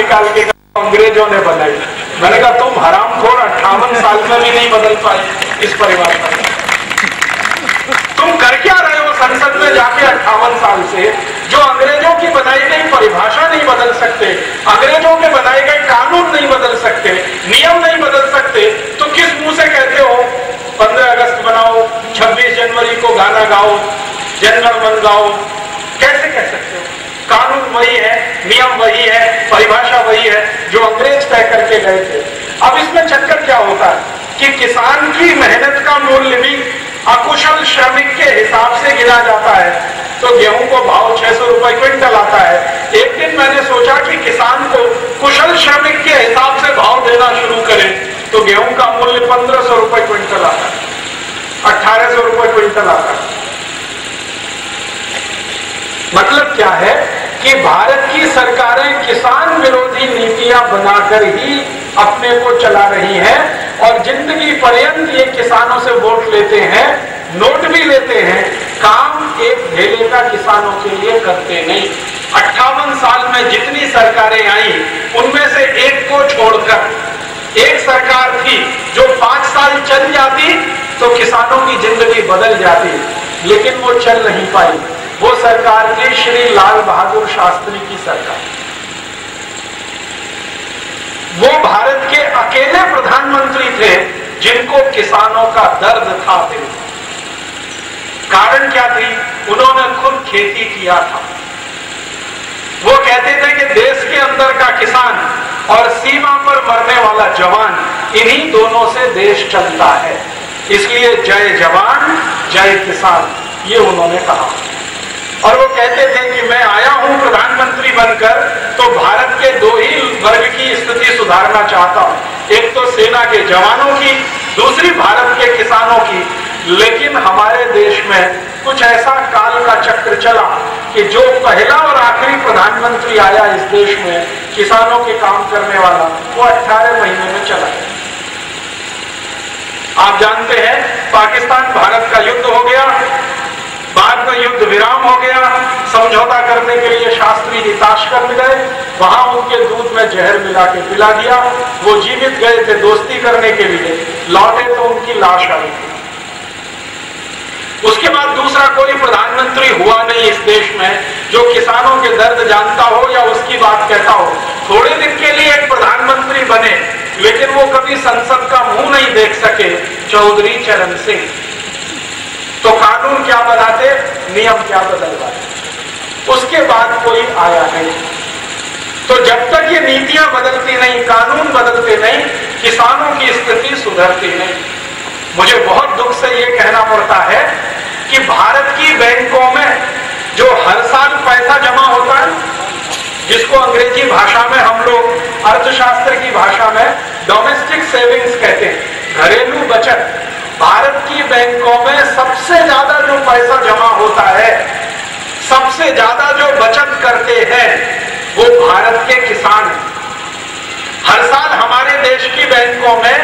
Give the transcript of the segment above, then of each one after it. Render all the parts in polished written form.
निकाल के अंग्रेजों ने बनाई। मैंने कहा तुम हरामखोर 58 साल में भी नहीं बदल पाए इस परिवार का। तुम कर क्या रहे हो संसद में जाके 58 साल से, जो अंग्रेजों की बनाई गई परिभाषा नहीं बदल सकते, अंग्रेजों के बनाए गए कानून नहीं बदल सकते, नियम नहीं बदल सकते, तो किस मुंह से कहते हो 15 अगस्त बनाओ, 26 जनवरी को गाना गाओ, जनगण मन गाओ? कैसे कह सकते हो? कानून वही है, नियम वही है, परिभाषा वही है जो अंग्रेज तय करके गए थे। अब इसमें चक्कर क्या होता है कि किसान की मेहनत का मूल्य भी अकुशल श्रमिक के हिसाब से गिना जाता है। तो गेहूं को भाव 600 रुपए क्विंटल आता है। एक दिन मैंने सोचा कि किसान को कुशल श्रमिक के हिसाब से भाव देना शुरू करें, तो गेहूं का मूल्य 1500 रुपए क्विंटल आता है, 1800 रुपए क्विंटल आता है। मतलब क्या है कि भारत की सरकारें किसान विरोधी नीतियां बनाकर ही अपने को चला रही हैं और जिंदगी पर्यंत ये किसानों से वोट लेते हैं, नोट भी लेते हैं, काम एक ढेले का किसानों के लिए करते नहीं। 58 साल में जितनी सरकारें आई उनमें से एक को छोड़कर एक सरकार थी जो 5 साल चल जाती तो किसानों की जिंदगी बदल जाती, लेकिन वो चल नहीं पाई। वो सरकार थी श्री लाल बहादुर शास्त्री की सरकार। वो भारत के अकेले प्रधानमंत्री थे जिनको किसानों का दर्द था दिल। कारण क्या थी? उन्होंने खुद खेती किया था। वो कहते थे कि देश के अंदर का किसान और सीमा पर मरने वाला जवान, इन्हीं दोनों से देश चलता है। इसलिए जय जवान जय किसान, ये उन्होंने कहा। और वो कहते थे कि मैं आया हूं प्रधानमंत्री बनकर तो भारत के 2 ही वर्ग की स्थिति सुधारना चाहता हूं, एक तो सेना के जवानों की, दूसरी भारत के किसानों की। लेकिन हमारे देश में कुछ ऐसा काल का चक्र चला कि जो पहला और आखिरी प्रधानमंत्री आया इस देश में किसानों के काम करने वाला, वो 18 महीने में चला गया। आप जानते हैं पाकिस्तान भारत का युद्ध हो गया, बाद में युद्ध विराम हो गया, समझौता करने के लिए शास्त्री जी ताशकंद गए, वहां उनके दूध में जहर मिला के पिला दिया। वो जीवित गए थे दोस्ती करने के लिए, लौटे तो उनकी लाश आई थी। उसके बाद दूसरा कोई प्रधानमंत्री हुआ नहीं इस देश में जो किसानों के दर्द जानता हो या उसकी बात कहता हो। थोड़े दिन के लिए एक प्रधानमंत्री बने, लेकिन वो कभी संसद का मुंह नहीं देख सके, चौधरी चरण सिंह। तो कानून क्या बनाते, नियम क्या बदलवाते, उसके बाद कोई आया नहीं। तो जब तक ये नीतियां बदलती नहीं, कानून बदलते नहीं, किसानों की स्थिति सुधरती नहीं। मुझे बहुत दुख से ये कहना पड़ता है कि भारत की बैंकों में जो हर साल पैसा जमा होता है, जिसको अंग्रेजी भाषा में हम लोग अर्थशास्त्र की भाषा में डोमेस्टिक सेविंग्स कहते हैं, घरेलू बचत, भारत की बैंकों में सबसे ज्यादा जो पैसा जमा होता है, सबसे ज्यादा जो बचत करते हैं, वो भारत के किसान हैं। हर साल हमारे देश की बैंकों में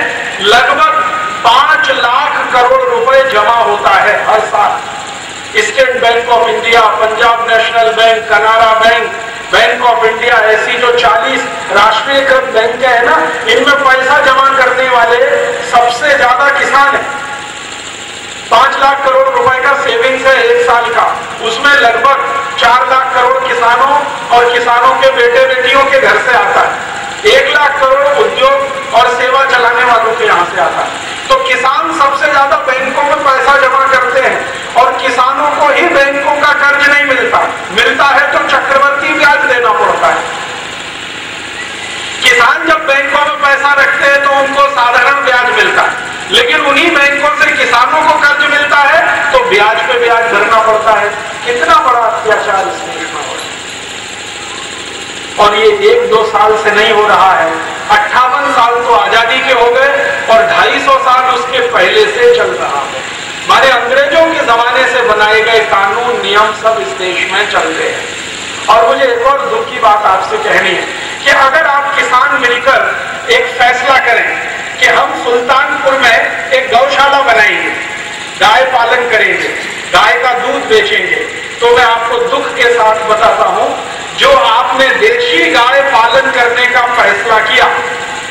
लगभग 5 लाख करोड़ रुपए जमा होता है हर साल। State bank of India, Punjab national bank, Canara bank, bank of India, ऐसी जो 40 राष्ट्रीयकृत बैंक है ना, इनमें पैसा जमा करने वाले सबसे ज्यादा किसान हैं। 5 लाख करोड़ रुपए का सेविंग्स है एक साल का, उसमें लगभग 4 लाख करोड़ किसानों और किसानों के बेटे बेटियों के घर से आता है। 1 लाख करोड़ उद्योग और सेवा चलाने वालों के यहाँ से आता है। तो किसान सबसे ज्यादा बैंकों में पैसा जमा करते हैं और किसानों को ही बैंकों का कर्ज नहीं मिलता, मिलता है तो चक्रवर्ती ब्याज देना पड़ता है। किसान जब बैंकों में पैसा रखते हैं तो उनको साधारण ब्याज मिलता है, लेकिन उन्हीं बैंकों से किसानों को कर्ज मिलता है तो ब्याज पे ब्याज भरना पड़ता है। कितना बड़ा अत्याचार इस देश में हो रहा है। और ये 1-2 साल से नहीं हो रहा है, 58 साल तो आजादी के हो गए और 250 साल उसके पहले से चल रहा है। हमारे अंग्रेजों के जमाने से बनाए गए कानून नियम सब इस देश में चलते हैं। और मुझे एक और दुख की बात आपसे कहनी है कि अगर आप किसान मिलकर एक फैसला करें कि हम सुल्तानपुर में एक गौशाला बनाएंगे, गाय पालन करेंगे, गाय का दूध बेचेंगे, तो मैं आपको दुख के साथ बताता हूं जो आपने देशी गाय पालन करने का फैसला किया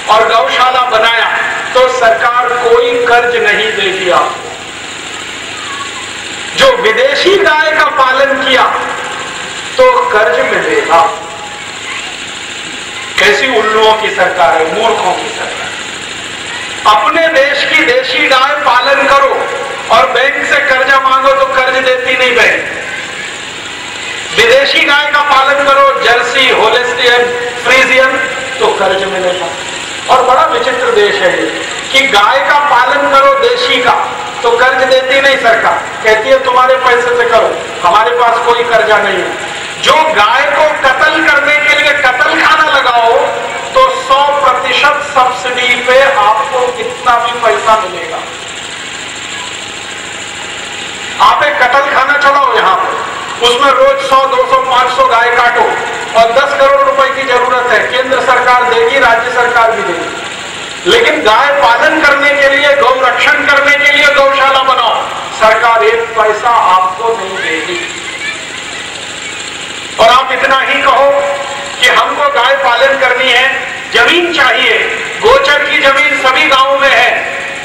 और गौशाला बनाया तो सरकार कोई कर्ज नहीं देगी आपको। जो विदेशी गाय का पालन किया तो कर्ज मिलेगा। कैसी उल्लुओं की सरकार है, मूर्खों की सरकार। अपने देश की देशी गाय पालन करो और बैंक से कर्जा मांगो तो कर्ज देती नहीं बैंक। विदेशी गाय का पालन करो, जर्सी, होलिस्टियन, फ्रीजियन, तो कर्ज मिलेगा। और बड़ा विचित्र देश है ये कि गाय का पालन करो देशी का तो कर्ज देती नहीं सरकार, कहती है तुम्हारे पैसे से करो, हमारे पास कोई कर्जा नहीं है। जो गाय को कत्ल करने के लिए कत्ल खाना लगाओ तो 100% सब्सिडी पे आपको कितना भी पैसा मिलेगा। आप एक कत्ल खाना चलाओ यहां पे, उसमें रोज 100, 200, 500 गाय काटो और 10 करोड़ रुपए की जरूरत है, केंद्र सरकार देगी, राज्य सरकार भी देगी। लेकिन गाय पालन करने के लिए, गौ रक्षण करने के लिए गौशाला बनाओ, सरकार एक पैसा आपको नहीं देगी। और आप इतना ही कहो कि हमको गाय पालन करनी है, जमीन चाहिए, गोचर की जमीन सभी गांवों में है,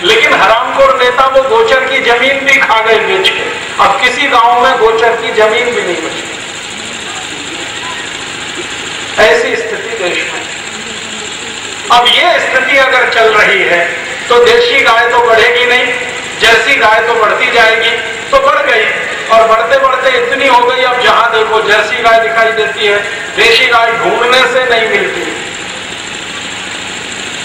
लेकिन हरामखोर नेता वो गोचर की जमीन भी खा गए बेच के। अब किसी गांव में गोचर की जमीन भी नहीं बची। ऐसी स्थिति देश में। अब ये स्थिति अगर चल रही है तो देशी गाय तो बढ़ेगी नहीं, जर्सी गाय तो बढ़ती जाएगी। तो बढ़ गई और बढ़ते बढ़ते इतनी हो गई, अब जहां देखो जर्सी गाय दिखाई देती है, देशी गाय ढूंढने से नहीं मिलती।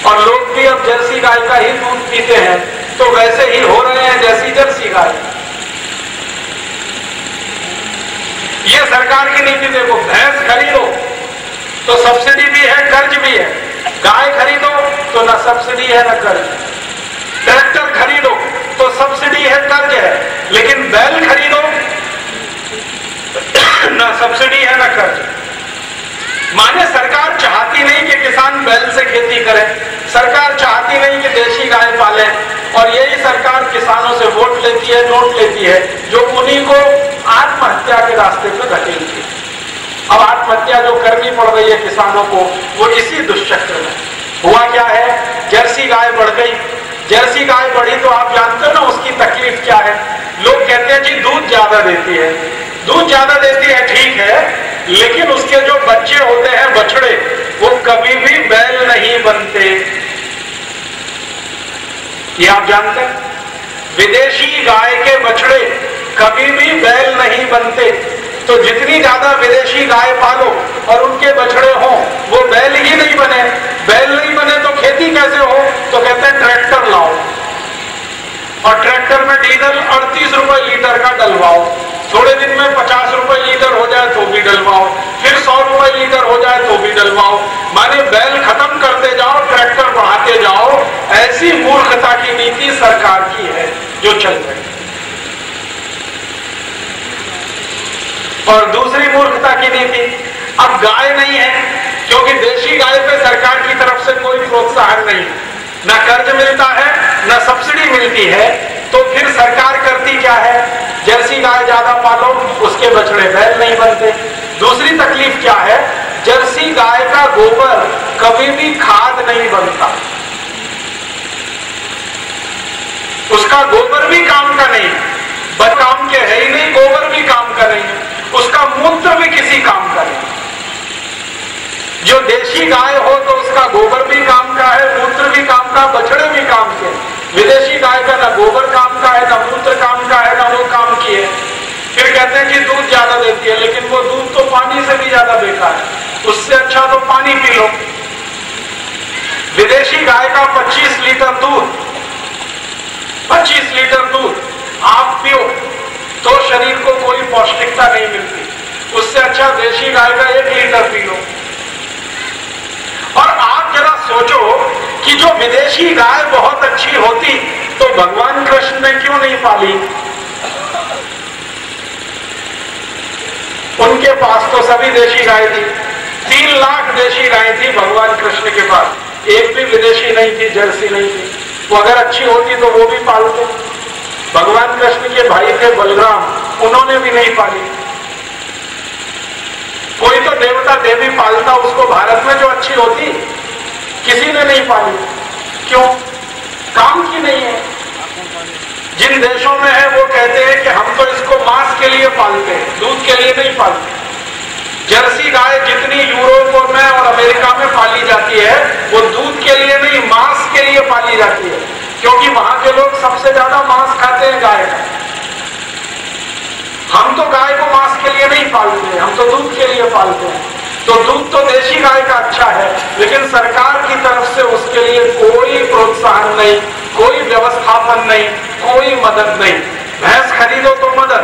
और लोग भी अब जर्सी गाय का ही दूध पीते हैं, तो वैसे ही हो रहे हैं जैसी जर्सी गाय। ये सरकार की नीति देखो, भैंस खरीदो तो सब्सिडी भी है, कर्ज भी है। गाय खरीदो तो ना सब्सिडी है ना कर्ज। ट्रैक्टर खरीदो तो सब्सिडी है, कर्ज है। लेकिन बैल खरीदो ना सब्सिडी है ना कर्ज। माने सरकार चाहती नहीं कि किसान बैल से खेती करे, सरकार चाहती नहीं कि देशी गाय पाले, और यही सरकार किसानों से वोट लेती है, नोट लेती है, जो उन्हीं को आत्महत्या के रास्ते पे धकेलती है। अब आत्महत्या जो करनी पड़ रही है किसानों को, वो इसी दुष्चक्र में। हुआ क्या है, जर्सी गाय बढ़ गई। जर्सी गाय बढ़ी तो आप जानते हो ना उसकी तकलीफ क्या है। लोग कहते हैं जी दूध ज्यादा देती है, दूध ज्यादा देती है, ठीक है, लेकिन उसके जो बच्चे होते हैं, बछड़े, वो कभी भी बैल नहीं बनते। ये आप जानते हैं, विदेशी गाय के बछड़े कभी भी बैल नहीं बनते। तो जितनी ज्यादा विदेशी गाय पालो और उनके बछड़े हो, वो बैल ही नहीं बने। बैल नहीं बने तो खेती कैसे हो? तो कहते हैं ट्रैक्टर लाओ और ट्रैक्टर में डीजल 38 रुपए लीटर का डलवाओ। थोड़े दिन में 50 रुपए लीटर हो जाए तो भी डलवाओ, फिर 100 रुपए लीटर हो जाए तो भी डलवाओ। माने बैल खत्म करते जाओ, ट्रैक्टर बढ़ाते जाओ। ऐसी मूर्खता की नीति सरकार की है जो चल रही है। और दूसरी मूर्खता की नीति, अब गाय नहीं है क्योंकि देशी गाय पे सरकार की तरफ से कोई प्रोत्साहन नहीं, ना कर्ज मिलता है ना सब्सिडी मिलती है। तो फिर सरकार करती क्या है, जर्सी गाय ज्यादा पालो, उसके बछड़े बैल नहीं बनते। दूसरी तकलीफ क्या है, जर्सी गाय का गोबर कभी भी खाद नहीं बनता, उसका गोबर भी काम का नहीं, बस काम के है ही नहीं, गोबर भी काम का नहीं, उसका मूत्र भी किसी काम का नहीं। जो देशी गाय हो तो उसका गोबर भी काम का है, मूत्र भी काम का, बछड़े भी काम के। विदेशी गाय का ना गोबर काम का है, ना मूत्र काम का है, ना वो काम की है। फिर कहते हैं कि दूध ज्यादा देती है, लेकिन वो दूध तो पानी से भी ज्यादा बेकार है, उससे अच्छा तो पानी पी लो। विदेशी गाय का 25 लीटर दूध, 25 लीटर दूध आप पियो तो शरीर को कोई पौष्टिकता नहीं मिलती, उससे अच्छा देशी गाय का 1 लीटर पी लो। और आप जरा सोचो कि जो विदेशी गाय बहुत अच्छी होती तो भगवान कृष्ण ने क्यों नहीं पाली? उनके पास तो सभी देशी गाय थी, 3 लाख देशी गाय थी भगवान कृष्ण के पास, एक भी विदेशी नहीं थी, जर्सी नहीं थी। वो अगर अच्छी होती तो वो भी पालते। भगवान कृष्ण के भाई थे बलराम, उन्होंने भी नहीं पाली। कोई तो देवता देवी पालता उसको भारत में जो अच्छी होती, किसी ने नहीं पाली। क्यों? काम की नहीं है। जिन देशों में है वो कहते हैं कि हम तो इसको मांस के लिए पालते हैं, दूध के लिए नहीं पालते। जर्सी गाय जितनी यूरोप में और अमेरिका में पाली जाती है वो दूध के लिए नहीं, मांस के लिए पाली जाती है, क्योंकि वहां के लोग सबसे ज्यादा मांस खाते हैं गाय का। हम तो गाय को मांस के लिए नहीं पालते, हम तो दूध के लिए पालते हैं। तो दूध तो देशी गाय का अच्छा है, लेकिन सरकार की तरफ से उसके लिए कोई प्रोत्साहन नहीं, कोई व्यवस्थापन नहीं, कोई मदद नहीं। भैंस खरीदो तो मदद,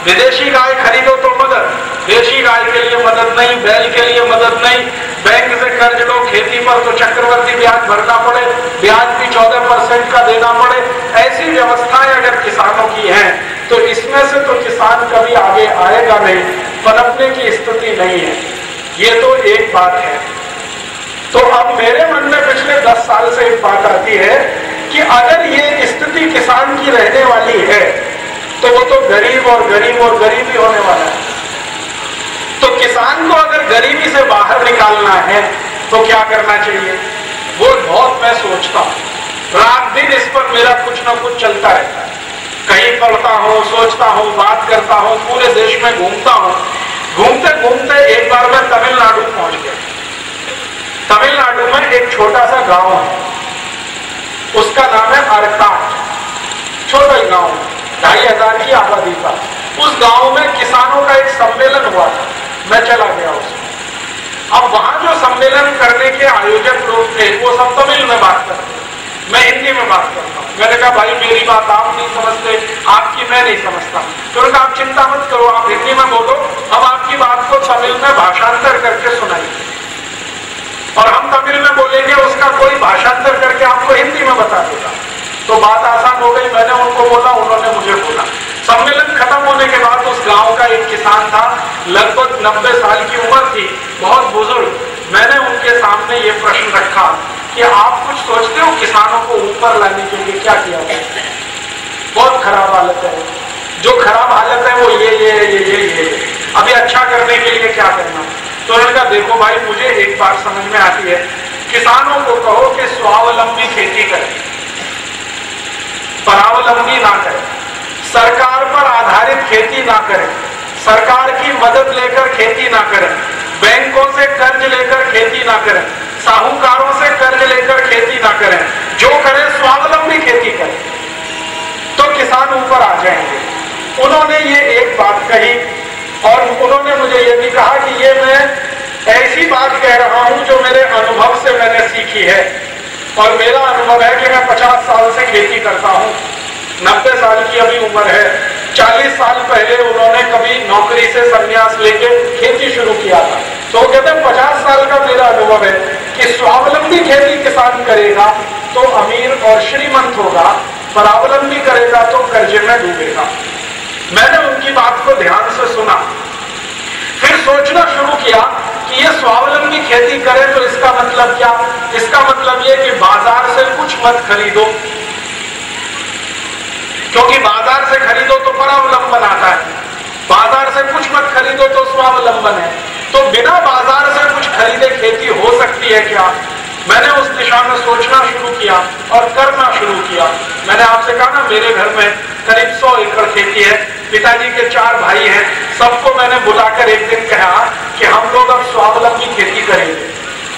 विदेशी गाय खरीदो तो मदद, देशी गाय के लिए मदद नहीं, बैल के लिए मदद नहीं। बैंक से कर्ज लो खेती पर तो चक्रवर्ती ब्याज भरना पड़े, ब्याज भी 14% का देना पड़े। ऐसी व्यवस्थाएं अगर किसानों की हैं तो इसमें से तो किसान कभी आगे आएगा नहीं, पनपने की स्थिति नहीं है। ये तो एक बात है। तो अब मेरे मन में पिछले 10 साल से एक बात आती है कि अगर ये स्थिति किसान की रहने वाली है तो वो तो गरीब और गरीब ही होने वाला है। तो किसान को अगर गरीबी से बाहर निकालना है तो क्या करना चाहिए? वो बहुत मैं सोचता हूँ, रात दिन इस पर मेरा कुछ ना कुछ चलता रहता है। कहीं पढ़ता हूँ, सोचता हूँ, बात करता हूँ, पूरे देश में घूमता हूँ। घूमते घूमते एक बार मैं तमिलनाडु पहुंच गया। तमिलनाडु में एक छोटा सा गांव है, उसका नाम है अरकाट। छोटा ही गांव, 2500 की आबादी का। उस गांव में किसानों का एक सम्मेलन हुआ था, मैं चला गया उसमें। अब वहां जो सम्मेलन करने के आयोजक लोग थे वो सब तमिल में बात करते, मैं हिंदी में बात करता हूँ। मैंने कहा भाई मेरी बात आप नहीं समझते, आपकी मैं नहीं समझता। तो उन्होंने कहा आप चिंता मत करो, आप हिंदी में बोलो, हम आपकी बात को तमिल में भाषांतर करके सुनाएंगे और हम तमिल में बोलेंगे, उसका कोई भाषांतर करके आपको हिंदी में बता देगा। तो बात आसान हो गई। मैंने उनको बोला, उन्होंने मुझे बोला। सम्मेलन खत्म होने के बाद उस गांव का एक किसान था, लगभग 90 साल की उम्र थी, बहुत बुजुर्ग। मैंने उनके सामने ये प्रश्न रखा कि आप कुछ सोचते हो किसानों को ऊपर लाने के लिए क्या किया जाए? बहुत खराब हालत है, जो खराब हालत है वो ये अभी अच्छा करने के लिए क्या करना? तो उन्होंने कहा देखो भाई, मुझे एक बात समझ में आती है, किसानों को कहो कि स्वावलंबी खेती करें, परावलंबी ना करें, सरकार पर आधारित खेती ना करें, सरकार की मदद लेकर खेती ना करें, बैंकों से कर्ज लेकर खेती ना करें, साहूकारों से कर्ज लेकर खेती ना करें, जो करें स्वावलंबी खेती करें, तो किसान ऊपर आ जाएंगे। उन्होंने ये एक बात कही और उन्होंने मुझे ये भी कहा कि ये मैं ऐसी बात कह रहा हूं जो मेरे अनुभव से मैंने सीखी है। और मेरा अनुभव है कि मैं 50 साल से खेती करता हूं, 90 साल की अभी उम्र है। 40 साल पहले उन्होंने कभी नौकरी से संन्यास लेके खेती शुरू किया था। तो कहते हैं 50 साल का मेरा अनुभव है कि स्वावलंबी खेती किसान करेगा तो अमीर और श्रीमंत होगा, परावलंबी करेगा तो कर्जे में डूबेगा। मैंने उनकी बात को ध्यान से सुना, फिर सोचना शुरू किया कि ये स्वावलंबी खेती करे तो इसका मतलब क्या? इसका मतलब ये कि बाजार से कुछ मत खरीदो, क्योंकि बाजार से खरीदो तो परावलंबन आता है, बाजार से कुछ मत खरीदो तो स्वावलंबन है। तो बिना बाजार से कुछ खरीदे खेती हो सकती है क्या? मैंने उस दिशा में सोचना शुरू किया और करना शुरू किया। मैंने आपसे कहा ना, मेरे घर में करीब 100 एकड़ खेती है, पिताजी के 4 भाई हैं, सबको मैंने बुलाकर एक दिन कहा कि हम लोग अब स्वावलंबी खेती करेंगे।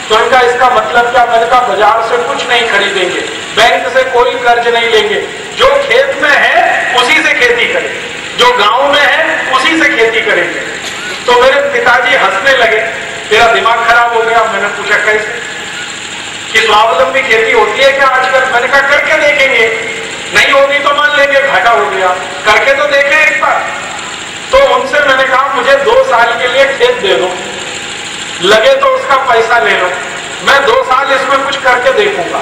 तो इनका इसका मतलब क्या? मैंने कहा बाजार से कुछ नहीं खरीदेंगे, बैंक से कोई कर्ज नहीं लेंगे, जो खेत में है उसी से खेती करेंगे, जो गांव में है उसी से खेती करेंगे। तो मेरे पिताजी हंसने लगे, तेरा दिमाग खराब हो गया। मैंने पूछा कैसे? कि स्वावलंबी खेती होती है क्या आजकल? मैंने कहा करके देखेंगे, नहीं होगी तो मान लेंगे घाटा हो गया, करके तो देखें एक बार। तो उनसे मैंने कहा मुझे 2 साल के लिए खेत दे दो, लगे तो उसका पैसा ले लो, मैं 2 साल इसमें कुछ करके देखूंगा।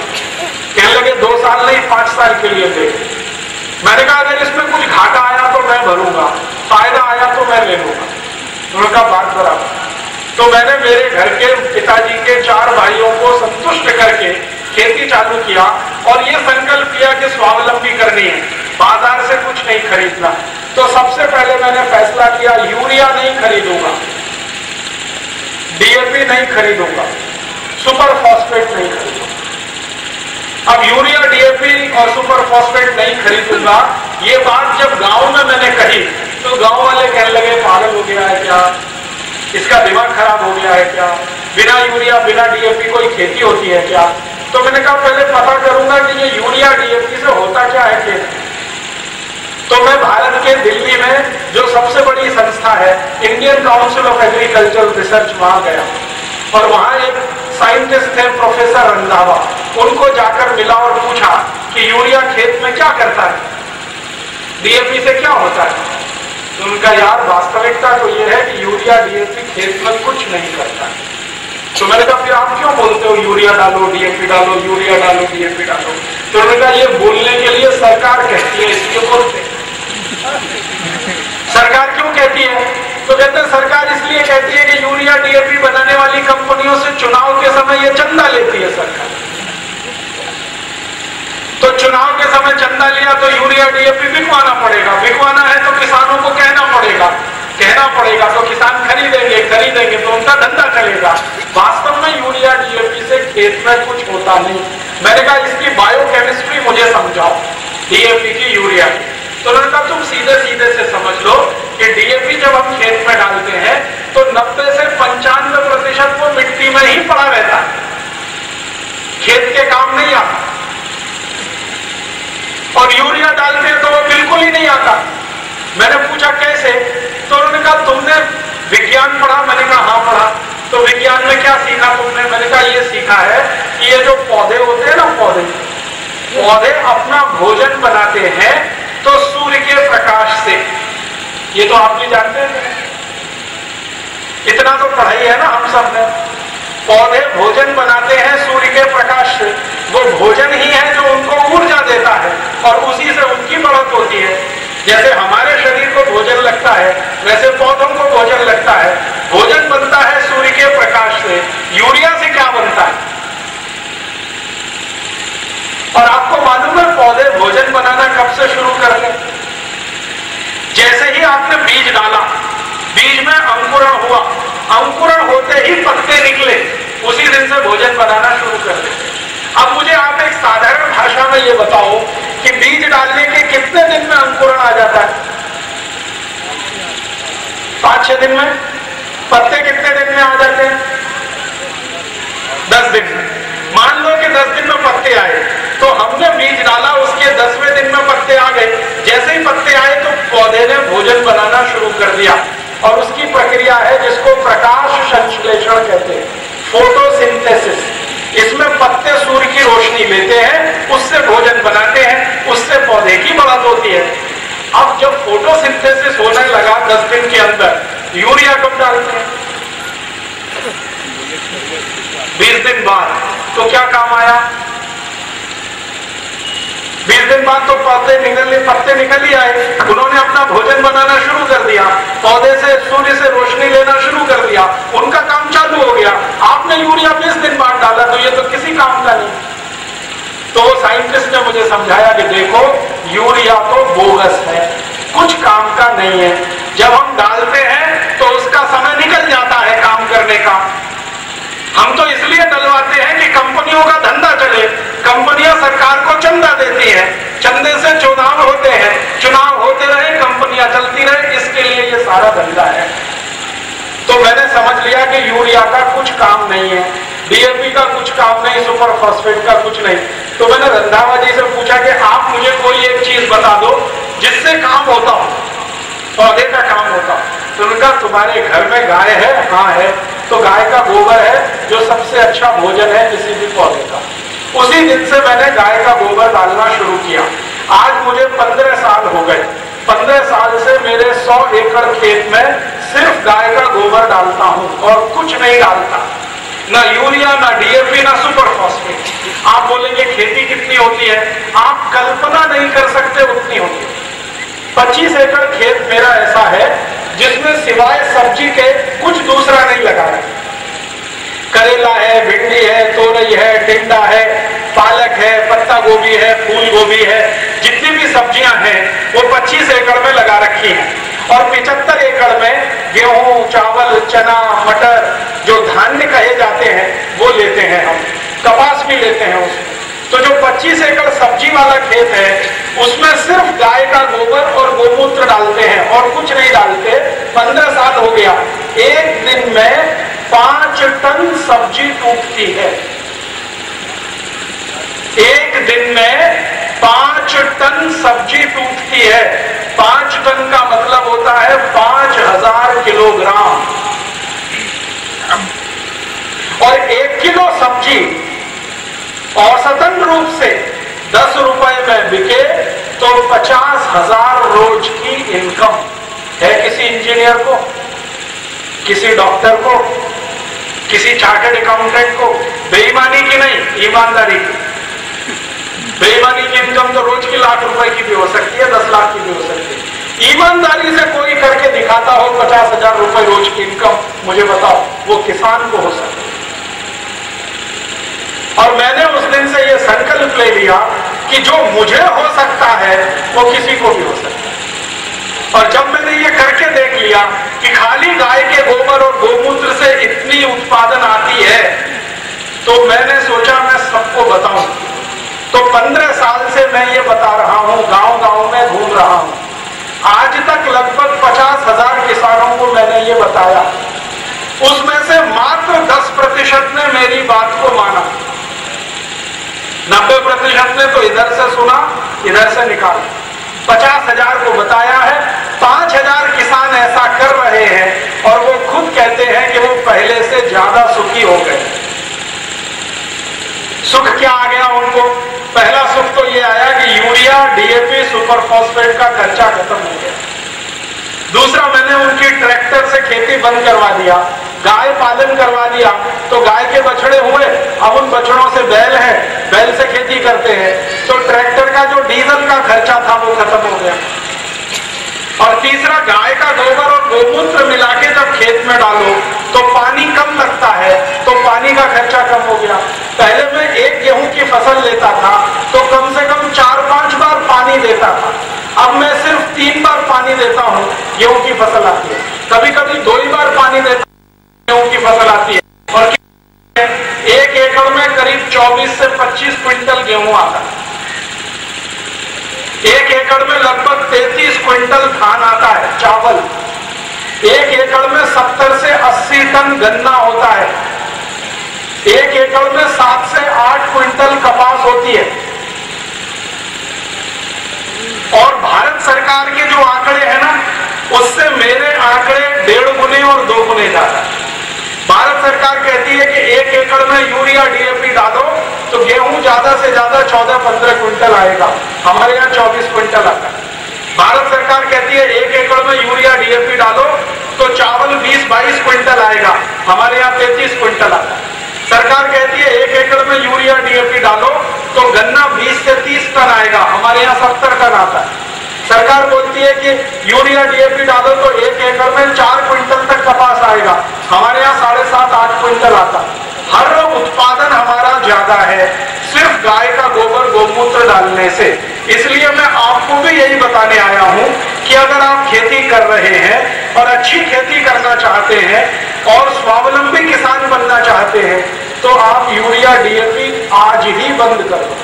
कहने लगे 2 साल नहीं 5 साल के लिए दे। मैंने कहा अगर इसमें कुछ घाटा आया तो मैं भरूंगा, फायदा आया तो मैं ले लूंगा। उन्होंने कहा बात बराबर। तो मैंने मेरे घर के पिताजी के 4 भाइयों को संतुष्ट करके खेती चालू किया और ये संकल्प किया कि स्वावलंबी करनी है, बाजार से कुछ नहीं खरीदना। तो सबसे पहले मैंने फैसला किया यूरिया नहीं खरीदूंगा, डीएपी नहीं खरीदूंगा, सुपर फॉस्फेट नहीं खरीदूंगा। अब यूरिया, डीएपी और सुपर फॉस्फेट नहीं खरीदूंगा, ये बात जब गांव में मैंने कही तो गांव वाले कहने लगे पागल हो गया है क्या, इसका दिमाग खराब हो गया है क्या, बिना यूरिया बिना डीएपी कोई खेती होती है क्या। तो मैंने कहा पहले पता करूंगा कि ये यूरिया डीएपी से होता क्या है खेती। तो मैं भारत के दिल्ली में जो सबसे बड़ी संस्था है Indian council of agricultural research, वहां गया और वहां एक साइंटिस्ट थे प्रोफेसर रंधावा, उनको जाकर मिला और पूछा कि यूरिया खेत में क्या करता है, डीएपी से क्या होता है। तो उनका यार वास्तविकता तो ये है कि यूरिया डीएपी खेत में कुछ नहीं करता है। तो मैंने कहा फिर आप क्यों बोलते हो यूरिया डालो डीएपी डालो, यूरिया डालो डीएपी डालो। तो उन्होंने कहा ये बोलने के लिए सरकार कहती है इसलिए बोलते। सरकार क्यों कहती है? तो कहते हैं सरकार इसलिए कहती है कि यूरिया डीएपी बनाने वाली कंपनियों से चुनाव के समय ये चंदा लेती है सरकार। तो चुनाव के समय चंदा लिया तो यूरिया डीएपी बिकवाना पड़ेगा, बिकवाना है तो किसानों को कहना पड़ेगा तो किसान खरीदेंगे तो उनका धंधा चलेगा। वास्तव में यूरिया डीएपी से खेत में कुछ होता नहीं। मैंने कहा इसकी बायोकेमिस्ट्री मुझे समझाओ, डीएपी की, यूरिया की। तो उन्होंने कहा तुम सीधे सीधे से समझ लो कि डीएपी जब हम खेत में डालते हैं तो 90 से 95% वो मिट्टी में ही पड़ा रहता है, खेत के काम नहीं आता। और यूरिया डालते हैं तो वो बिल्कुल ही नहीं आता। मैंने पूछा कैसे? तो उन्होंने कहा तुमने विज्ञान पढ़ा? मैंने कहा हाँ पढ़ा। तो विज्ञान में क्या सीखा तुमने? मैंने कहा ये सीखा है कि ये जो पौधे होते हैं ना, पौधे अपना भोजन बनाते हैं तो सूर्य के प्रकाश से। ये तो आप भी जानते हैं, इतना तो पढ़ाई है ना हम सब ने। पौधे भोजन बनाते हैं सूर्य के प्रकाश से, वो भोजन ही है जो उनको ऊर्जा देता है और उसी से उनकी बढ़त होती है। जैसे हमारे शरीर को भोजन लगता है वैसे पौधों को भोजन लगता है। भोजन बनता है सूर्य के प्रकाश से। यूरिया से क्या बनता है? और आपको मालूम है पौधे भोजन बनाना कब से शुरू कर ले? जैसे ही आपने बीज डाला, बीज में अंकुरण हुआ, अंकुरण होते ही पत्ते निकले, उसी दिन से भोजन बनाना शुरू कर दे। अब मुझे आप एक साधारण भाषा में ये बताओ कि बीज डालने के कितने दिन में अंकुरण आ जाता है? 5-6 दिन में। पत्ते कितने दिन में आ जाते हैं? 10 दिन में। मान लो कि 10 दिन में पत्ते आए, तो हमने बीज डाला, उसके 10वें दिन में पत्ते आ गए। जैसे ही पत्ते आए तो पौधे ने भोजन बनाना शुरू कर दिया और उसकी प्रक्रिया है जिसको प्रकाश संश्लेषण कहते हैं, फोटोसिंथेसिस। इसमें पत्ते सूर्य की रोशनी लेते हैं, उससे भोजन बनाते हैं, उससे पौधे की बढ़त होती है। अब जब फोटोसिंथेसिस होने लगा 10 दिन के अंदर, यूरिया कब डालते हैं? 20 दिन बाद। तो क्या काम आया? 20 दिन बाद तो पत्ते निकल ही आए। उन्होंने अपना भोजन बनाना शुरू कर दिया, पौधे से सूर्य से रोशनी लेना शुरू कर दिया, उनका काम चालू हो गया। आपने यूरिया 20 दिन बाद डाला तो ये तो किसी काम का नहीं। तो साइंटिस्ट ने मुझे समझाया कि देखो यूरिया तो बोगस है, कुछ काम का नहीं है। जब हम डालते हैं तो उसका समय निकल जाता है काम करने का। हम तो इसलिए डलवाते हैं कि कंपनियों का धंधा चले। कंपनियां सरकार को चंदा देती हैं, चंदे से चुनाव होते हैं, चुनाव होते रहे, कंपनियां चलती रहे, इसके लिए ये सारा धंधा है। तो मैंने समझ लिया कि यूरिया का कुछ काम नहीं है, डीएपी का कुछ काम नहीं, सुपर फॉस्फेट का कुछ नहीं। तो मैंने रंधावा जी से पूछा कि आप मुझे कोई एक चीज बता दो जिससे काम होता हो, पौधे का काम होता हो। तो उनका तुम्हारे घर में गाय है? हाँ है। तो गाय का गोबर है जो सबसे अच्छा भोजन है किसी भी पौधे का। उसी दिन से मैंने गाय का गोबर डालना शुरू किया। आज मुझे 15 साल हो गए। 15 साल से मेरे 100 एकड़ खेत में सिर्फ गाय का गोबर डालता हूं और कुछ नहीं डालता, ना यूरिया, ना डीएपी, ना सुपर फॉस्फेट। आप बोलेंगे खेती कितनी होती है? आप कल्पना नहीं कर सकते उतनी होती है। 25 एकड़ खेत मेरा ऐसा है जिसमें सिवाय सब्जी के कुछ दूसरा नहीं लगा है। करेला है, भिंडी है, तोरई है, टिंडा है, पालक है, पत्ता गोभी है, फूल गोभी है, जितनी भी सब्जियां हैं वो 25 एकड़ में लगा रखी हैं। और 75 एकड़ में गेहूं, चावल, चना, मटर, जो धान देते हैं उसमें। तो जो 25 एकड़ सब्जी वाला खेत है उसमें सिर्फ गाय का गोबर और गोमूत्र डालते हैं और कुछ नहीं डालते। 15 साल हो गया, एक दिन में 5 टन सब्जी टूटती है। एक दिन में 5 टन सब्जी टूटती है। 5 टन का मतलब होता है 5000 किलोग्राम। और 1 किलो सब्जी औसतन रूप से 10 रुपए में बिके तो 50,000 रोज की इनकम है किसी इंजीनियर को, किसी डॉक्टर को, किसी चार्टर्ड अकाउंटेंट को। बेईमानी की नहीं, ईमानदारी की। बेईमानी की इनकम तो रोज की लाख रुपए की भी हो सकती है, 10 लाख की भी हो सकती है। ईमानदारी से कोई करके दिखाता हो 50,000 रुपए रोज की इनकम, मुझे बताओ वो किसान को हो सकती है। और मैंने उस दिन से ये संकल्प ले लिया कि जो मुझे हो सकता है वो किसी को भी हो सकता है। और जब मैंने ये करके देख लिया कि खाली गाय के गोबर और गोमूत्र से इतनी उत्पादन आती है, तो मैंने सोचा मैं सबको बताऊं। तो 15 साल से मैं ये बता रहा हूं, गांव गांव में घूम रहा हूं। आज तक लगभग 50,000 किसानों को मैंने ये बताया। उसमें से मात्र 10% ने मेरी बात को माना। 90% ने तो इधर से सुना, इधर से निकाला। 50,000 को बताया है। 5,000 किसान ऐसा कर रहे हैं और वो खुद कहते हैं कि वो पहले से ज्यादा सुखी हो गए। सुख क्या आ गया उनको? पहला सुख तो ये आया कि यूरिया, डीएपी, सुपर फॉस्फेट का खर्चा खत्म हो गया। दूसरा, मैंने उनकी ट्रैक्टर से खेती बंद करवा दिया, गाय पालन करवा दिया। तो गाय के बछड़े हुए, अब उन बछड़ों से बैल है, बैल से खेती करते हैं। तो ट्रैक्टर का जो डीजल का खर्चा था वो खत्म हो गया। और तीसरा, गाय का गोबर और गोमूत्र मिला के जब खेत में डालो तो पानी कम लगता है, तो पानी का खर्चा कम हो गया। पहले मैं एक गेहूं की फसल लेता था तो कम से कम 4-5 बार पानी देता था। अब मैं सिर्फ 3 बार पानी देता हूं, गेहूं की फसल आती है। कभी कभी 2 ही बार पानी देता हूं, गेहूं की फसल आती है। और 1 एकड़ में करीब 24 से 25 क्विंटल गेहूं आता है। 1 एकड़ में लगभग 33 क्विंटल धान आता है, चावल। 1 एकड़ में 70 से 80 टन गन्ना होता है। 1 एकड़ में 7 से 8 क्विंटल कपास होती है। और भारत सरकार के जो आंकड़े हैं ना, उससे मेरे आंकड़े 1.5 गुने और 2 गुने ज्यादा। भारत सरकार कहती है कि 1 एकड़ में यूरिया, डीएपी डालो तो गेहूं ज्यादा से ज्यादा 14-15 क्विंटल आएगा। हमारे यहाँ 24 क्विंटल आता है। भारत सरकार कहती है 1 एकड़ में यूरिया, डीएपी डालो तो चावल 20-22 क्विंटल आएगा। हमारे यहाँ 33 क्विंटल आता है। सरकार कहती है 1 एकड़ में यूरिया, डीएपी डालो तो गन्ना 20 से 30 टन आएगा। हमारे यहाँ 70 टन आता है। सरकार बोलती है कि यूरिया, डीएपी डालो तो 1 एकड़ में 4 क्विंटल तक कपास आएगा। हमारे यहाँ 7.5-8 क्विंटल आता है। हर उत्पादन हमारा ज्यादा है सिर्फ गाय का गोबर, गोमूत्र डालने से। इसलिए मैं आपको भी यही बताने आया हूं कि अगर आप खेती कर रहे हैं और अच्छी खेती करना चाहते हैं और स्वावलंबी किसान बनना चाहते हैं तो आप यूरिया, डीएपी आज ही बंद कर दो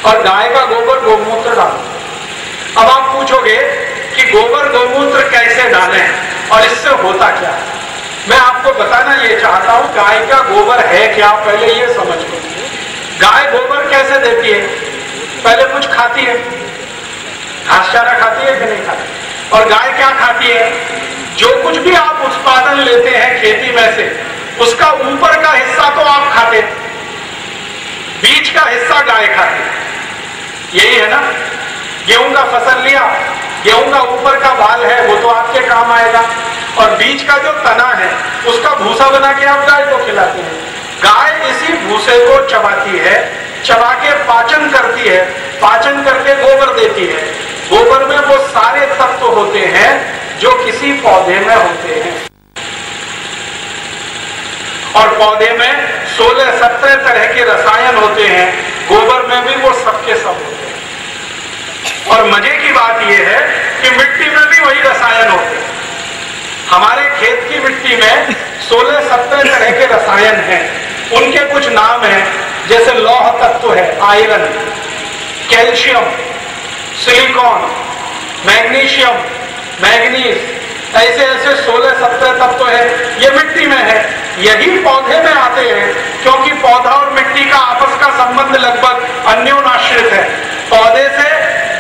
और गाय का गोबर, गोमूत्र डालो। अब आप पूछोगे कि गोबर, गोमूत्र कैसे डालें और इससे होता क्या है? मैं आपको बताना ये चाहता हूं गाय का गोबर है क्या, पहले ये समझ लो। गाय गोबर कैसे देती है? पहले कुछ खाती है, घास चारा खाती है कि नहीं खाती? और गाय क्या खाती है? जो कुछ भी आप उत्पादन लेते हैं खेती में से, उसका ऊपर का हिस्सा तो आप खाते, बीज का हिस्सा गाय खाती। यही है ना? गेहूं का फसल लिया, गेहूं का ऊपर का बाल है वो तो आपके काम आएगा, और बीज का जो तना है उसका भूसा बना के आप गाय को खिलाते हैं। गाय इसी भूसे को चबाती है, चबा के पाचन करती है, पाचन करके गोबर देती है। गोबर में वो सारे तत्व होते हैं जो किसी पौधे में होते हैं, और पौधे में 16-17 तरह के रसायन होते हैं, गोबर में भी वो सबके सब होते हैं। और मजे की बात यह है कि मिट्टी में भी वही रसायन होते हैं। हमारे खेत की मिट्टी में 16-17 तरह के रसायन हैं, उनके कुछ नाम हैं, जैसे लौह तत्व है iron, calcium, silicon, magnesium, manganese, ऐसे ऐसे 16-17 तत्व है। ये मिट्टी में है, यही पौधे में आते हैं, क्योंकि पौधा और मिट्टी का आपस का संबंध लगभग अन्योन्याश्रित है। पौधे से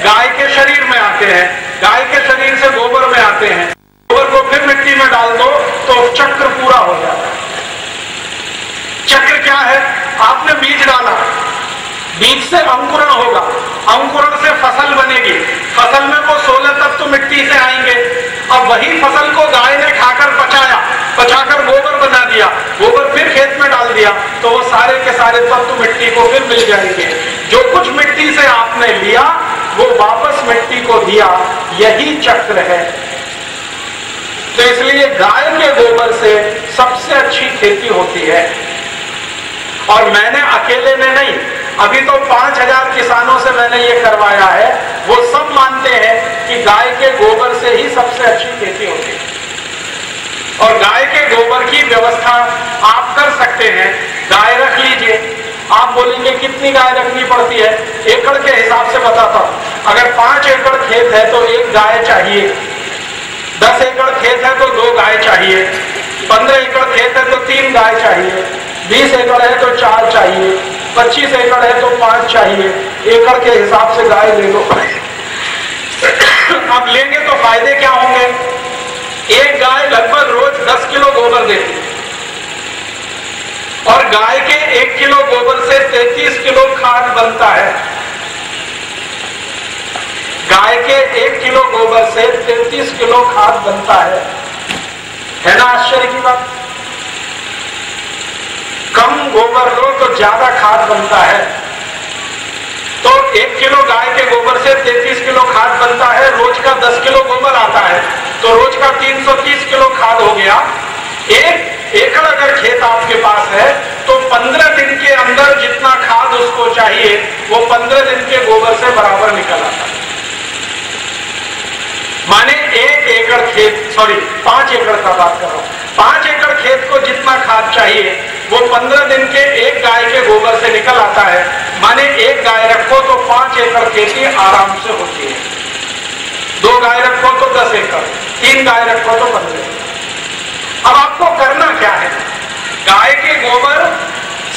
गाय के शरीर में आते हैं, गाय के शरीर से गोबर में आते हैं, गोबर को फिर मिट्टी में डाल दो तो चक्र पूरा हो जाता है। चक्र क्या है? आपने बीज डाला, बीज से अंकुरण होगा, अंकुरण से फसल बनेगी, फसल में वो 16 तत्व मिट्टी से आएंगे। अब वही फसल को गाय ने खाकर पचाया, पचाकर गोबर बना दिया, गोबर फिर खेत में डाल दिया, तो वो सारे के सारे तत्व मिट्टी को फिर मिल जाएंगे। जो कुछ मिट्टी से आपने लिया वो वापस मिट्टी को दिया, यही चक्र है। तो इसलिए गाय के गोबर से सबसे अच्छी खेती होती है। और मैंने अकेले ने नहीं, अभी तो 5000 किसानों से मैंने ये करवाया है, वो सब मानते हैं कि गाय के गोबर से ही सबसे अच्छी खेती होती है। और गाय के गोबर की व्यवस्था आप कर सकते हैं। गाय रख लीजिए, आप बोलेंगे कितनी गाय रखनी पड़ती है? एकड़ के हिसाब से बताता हूं। अगर 5 एकड़ खेत है तो 1 गाय चाहिए, 10 एकड़ खेत है तो 2 गाय चाहिए, 15 एकड़ खेत है तो 3 गाय चाहिए, 20 एकड़ है तो 4 चाहिए, 25 एकड़ है तो 5 चाहिए। एकड़ के हिसाब से गाय ले लो। अब लेंगे तो फायदे क्या होंगे? एक गाय लगभग रोज 10 किलो गोबर देती है, और गाय के 1 किलो गोबर से 33 किलो खाद बनता है। गाय के 1 किलो गोबर से 33 किलो खाद बनता है ना आश्चर्य की बात? कम गोबर लो तो ज्यादा खाद बनता है। तो 1 किलो गाय के गोबर से 33 किलो खाद बनता है, रोज का 10 किलो गोबर आता है, तो रोज का 330 किलो खाद हो गया। 1 एकड़ अगर खेत आपके पास है तो 15 दिन के अंदर जितना खाद उसको चाहिए वो 15 दिन के गोबर से बराबर निकल आता है। माने 1 एकड़ खेत, 5 एकड़ का बात कर रहा हूं, 5 एकड़ खेत को जितना खाद चाहिए वो 15 दिन के 1 गाय के गोबर से निकल आता है। माने 1 गाय रखो तो 5 एकड़ खेती आराम से होती है, 2 गाय रखो तो 10 एकड़, 3 गाय रखो तो 15। अब आपको करना क्या है? गाय के गोबर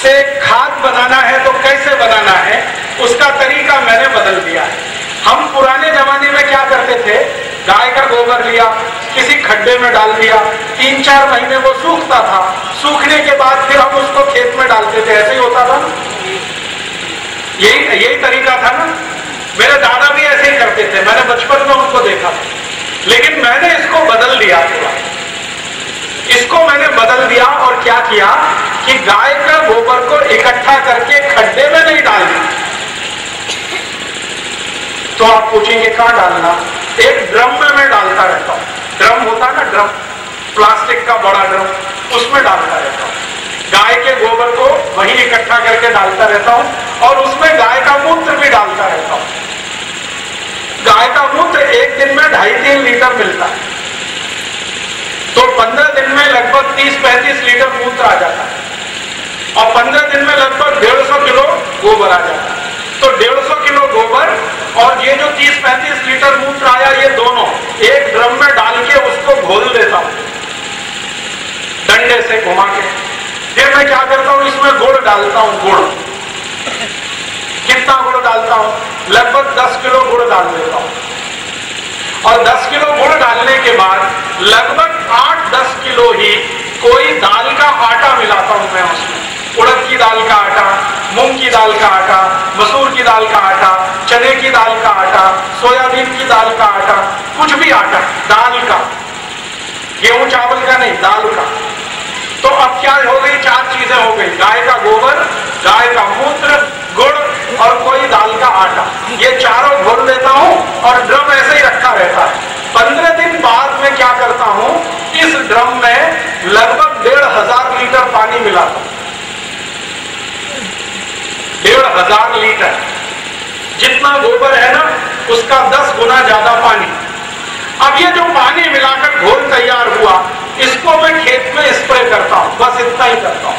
से खाद बनाना है तो कैसे बनाना है उसका तरीका मैंने बदल दिया है। हम पुराने जमाने में क्या करते थे? गाय का गोबर लिया, किसी खड्डे में डाल दिया, 3-4 महीने वो सूखता था, सूखने के बाद फिर हम उसको खेत में डालते थे। ऐसे ही होता था ना, यही तरीका था ना। मेरे दादा भी ऐसे ही करते थे, मैंने बचपन में उनको देखा। लेकिन मैंने इसको बदल दिया थोड़ा, इसको मैंने बदल दिया और क्या किया कि गाय का गोबर को इकट्ठा करके खड्डे में नहीं डाल दिया। तो आप पूछेंगे कहां डालना? एक ड्रम में मैं डालता रहता हूं। ड्रम होता ना, ड्रम, प्लास्टिक का बड़ा ड्रम, उसमें डालता रहता हूं। गाय के गोबर को वही इकट्ठा करके डालता रहता हूं और उसमें गाय का मूत्र भी डालता रहता हूं। गाय का मूत्र एक दिन में 2.5-3 लीटर मिलता है, तो 15 दिन में लगभग 30-35 लीटर मूत्र आ जाता है और 15 दिन में लगभग 150 किलो गोबर आ जाता है। तो 150 किलो गोबर और ये जो 30-35 लीटर मूत्र आया, ये दोनों एक ड्रम में डाल के उसको घोल देता हूं डंडे से घुमा के। फिर मैं क्या करता हूं, इसमें गुड़ डालता हूं। गुड़ कितना गुड़ डालता हूं? लगभग 10 किलो गुड़ डाल देता हूं। और 10 किलो गुड़ डालने के बाद लगभग 8-10 किलो ही कोई दाल का आटा मिलाता हूं मैं उसमें। उड़द की दाल का आटा, मूंग की दाल का आटा, मसूर की दाल का आटा, चने की दाल का आटा, सोयाबीन की दाल का आटा, कुछ भी आटा दाल का, गेहूं चावल का नहीं, दाल का। तो अब क्या हो गई? 4 चीजें हो गई, गाय का गोबर, गाय का मूत्र, गुड़ और कोई दाल का आटा। ये चारों घोल देता हूं और ड्रम ऐसे ही रखा रहता है। 15 दिन बाद मैं क्या करता हूं, इस ड्रम में लगभग 1500 लीटर पानी मिलाता हूं। 1500 लीटर, जितना गोबर है ना उसका 10 गुना ज्यादा पानी। अब ये जो पानी मिलाकर घोल तैयार हुआ, इसको मैं खेत में स्प्रे करता हूं, बस इतना ही करता हूं।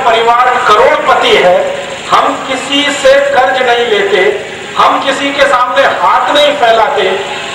परिवार करोड़पति है, हम किसी से कर्ज नहीं लेते, हम किसी के सामने हाथ नहीं फैलाते,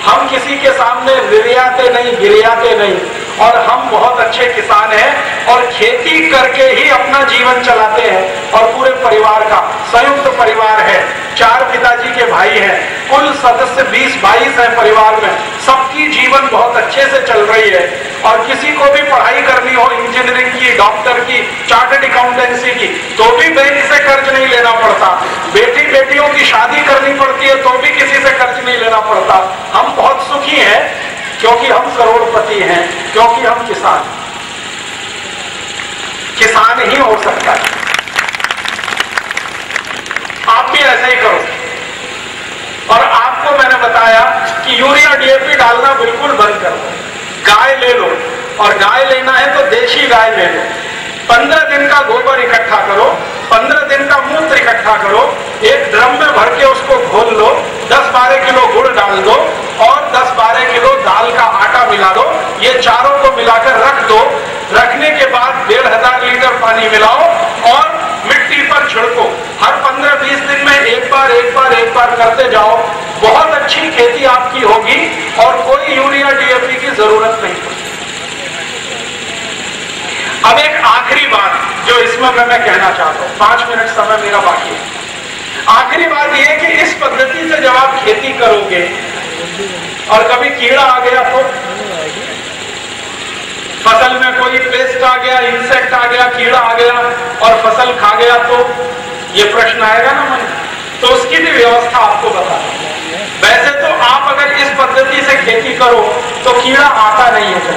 हम किसी के सामने रिरियाते नहीं, गिरियाते नहीं, और हम बहुत अच्छे किसान हैं और खेती करके ही अपना जीवन चलाते हैं। और पूरे परिवार का संयुक्त परिवार है, 4 पिताजी के भाई हैं, कुल सदस्य 20-22 है परिवार में, सबकी जीवन बहुत अच्छे से चल रही है। और किसी को भी पढ़ाई करनी हो, इंजीनियरिंग की, डॉक्टर की, चार्टर्ड अकाउंटेंसी की, तो भी बैंक से कर्ज नहीं लेना पड़ता। बेटियों की शादी करनी पड़ती है तो भी किसी से कर्ज नहीं लेना पड़ता। हम बहुत सुखी हैं क्योंकि हम करोड़पति हैं, क्योंकि हम किसान ही हो सकता है। आप भी ऐसे ही करो। और आपको मैंने बताया कि यूरिया डीएपी डालना बिल्कुल बंद कर दो, गाय ले लो, और गाय लेना है तो देशी गाय ले लो। 15 दिन का गोबर इकट्ठा करो, 15 दिन का मूत्र इकट्ठा करो, एक ड्रम में भर के उसको घोल लो, 10-12 किलो गुड़ डाल दो और 10-12 किलो दाल का आटा मिला दो, ये चारों को मिलाकर रख दो। रखने के बाद 1500 लीटर पानी मिलाओ और मिट्टी पर छिड़को। हर 15-20 दिन में एक बार करते जाओ, बहुत अच्छी खेती आपकी होगी और कोई यूरिया डीएपी की जरूरत नहीं। अब एक आखिरी बात जो इसमें मैं कहना चाहता हूं, 5 मिनट समय मेरा बाकी है। आखिरी बात यह कि इस पद्धति से जब आप खेती करोगे और कभी कीड़ा आ गया तो, फसल में कोई पेस्ट आ गया, इंसेक्ट आ गया, कीड़ा आ गया और फसल खा गया, तो ये प्रश्न आएगा ना मन, तो उसकी भी व्यवस्था आपको बता। वैसे तो आप अगर इस पद्धति से खेती करो तो कीड़ा आता नहीं है,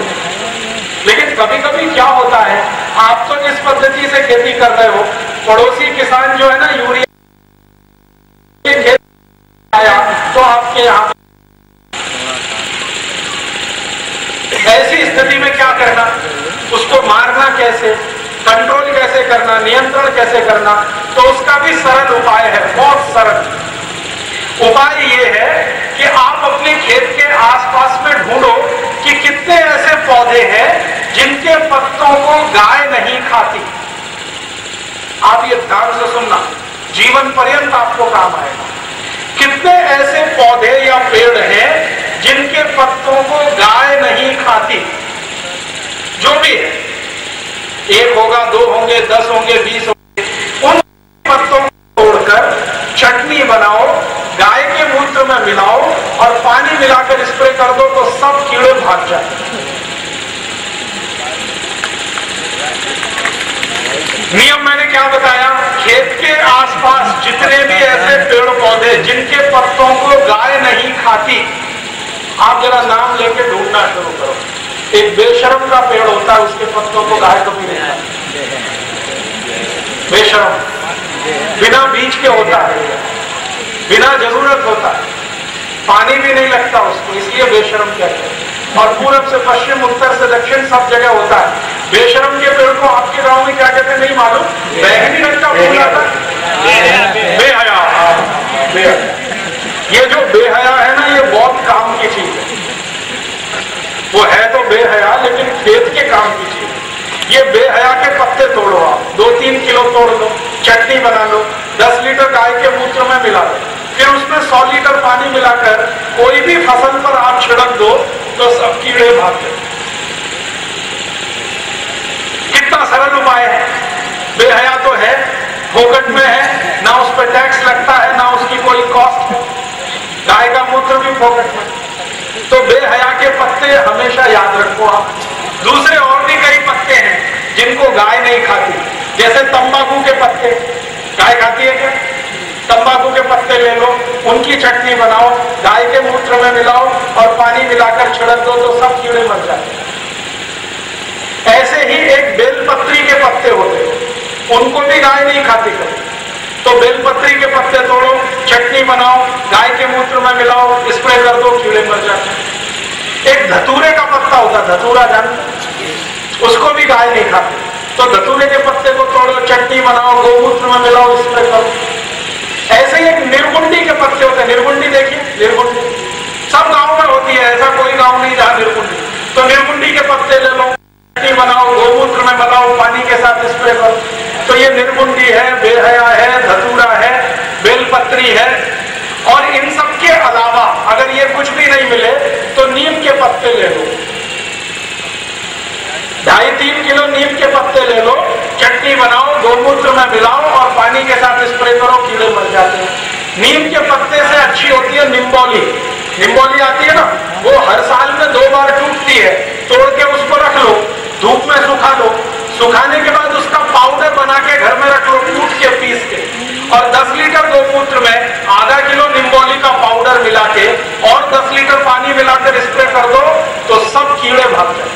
लेकिन कभी कभी क्या होता है, आप तो इस पद्धति से खेती कर रहे हो, पड़ोसी किसान जो है ना यूरिया के खेत आया तो आपके यहाँ, ऐसी स्थिति में क्या करना, उसको मारना कैसे, कंट्रोल कैसे करना, नियंत्रण कैसे करना, तो उसका भी सरल उपाय है, बहुत सरल उपाय ये है कि आप अपने खेत के आसपास में ढूंढो कि कितने ऐसे पौधे हैं जिनके पत्तों को गाय नहीं खाती। आप ये ध्यान से सुनना, जीवन पर्यंत आपको काम आएगा। कितने ऐसे पौधे या पेड़ हैं जिनके पत्तों को गाय नहीं खाती, जो भी है, 1 होगा, 2 होंगे, 10 होंगे, 20 होंगे, उन पत्तों को तोड़कर चटनी बनाओ, गाय के मूत्र में मिलाओ और पानी मिलाकर स्प्रे कर दो तो सब कीड़े भाग जाते। नियम मैंने क्या बताया, खेत के आसपास जितने भी ऐसे पेड़ पौधे जिनके पत्तों को गाय नहीं खाती, आप जरा नाम लेके ढूंढना शुरू करो। एक बेशरम का पेड़ होता है, उसके पत्तों को गाय कभी नहीं खाती, बेशरम, बिना बीज के होता है, बिना जरूरत होता है, पानी भी नहीं लगता उसको, इसलिए बेशरम कहते हैं। और पूरब से पश्चिम, उत्तर से दक्षिण सब जगह होता है। बेशरम के पेड़ को आपके गांव में क्या कहते हैं नहीं मालूम, बैंगनी रंग का फूल आता है, बेहया। ये जो बेहया है ना, ये बहुत काम की चीज है, वो है तो बेहया लेकिन खेत के काम की चीज है। ये बेहया के पत्ते तोड़ो, आप 2-3 किलो तोड़ लो, चटनी बना लो, 10 लीटर गाय के मूत्र में मिला दो, फिर उसमें 100 लीटर पानी मिलाकर कोई भी फसल पर आप छिड़क दो तो सब कीड़े भाग जाते। कितना सरल उपाय है, बेहया तो है, फोकट में है, ना उस पर टैक्स लगता है, ना उसकी कोई कॉस्ट है, गाय का मूत्र भी फोकट में। तो बेहया के पत्ते हमेशा याद रखो आप। दूसरे और भी कई पत्ते हैं जिनको गाय नहीं खाती, जैसे तंबाकू के पत्ते, गाय खाती है क्या? तंबाकू के पत्ते ले लो, उनकी चटनी बनाओ, गाय के मूत्र में मिलाओ और पानी मिलाकर छिड़क दो तो सब कीड़े मर जाते हैं। ऐसे ही एक बेलपत्री के पत्ते होते हैं, उनको भी गाय नहीं खाती है, तो बेलपत्री के पत्ते तोड़ो, चटनी बनाओ, गाय के मूत्र में मिलाओ, स्प्रे कर दो, कीड़े मर जाते हैं। एक धतूरे का पत्ता होता है, धतूरा जानते, उसको भी गाय नहीं खाती, तो धतूरे के पत्ते को तोड़ो, चटनी बनाओ, गोमूत्र में मिलाओ, स्प्रे करो। ऐसे ही एक निर्गुंडी के पत्ते होते हैं, निर्गुंडी देखिए, निर्गुंडी सब गांव में होती है, ऐसा कोई गांव नहीं जहां निर्गुंडी, तो निर्गुंडी के पत्ते ले लो, चटनी बनाओ, गोमूत्र में मिलाओ, पानी के साथ स्प्रे करो, तो ये निर्गुंडी है, बेहया है, धतूरा है, बेलपत्री है। और इन सब के अलावा अगर ये कुछ भी नहीं मिले तो नीम के पत्ते ले लो, 2.5-3 किलो नीम के पत्ते ले लो, चटनी बनाओ, गोमूत्र में मिलाओ और पानी के साथ स्प्रे करो, कीड़े मर जाते हैं। नीम के पत्ते से अच्छी होती है निम्बोली, निम्बोली आती है ना, वो हर साल में 2 बार टूटती है, तोड़ के उसको रख लो, धूप में सुखा लो, सुखाने के बाद उसका पाउडर बना के घर में रख लो, कूट के पीस के, और 10 लीटर गोमूत्र में आधा किलो निम्बोली का पाउडर मिला के और 10 लीटर पानी मिलाकर स्प्रे कर दो तो सब कीड़े भाग जाए।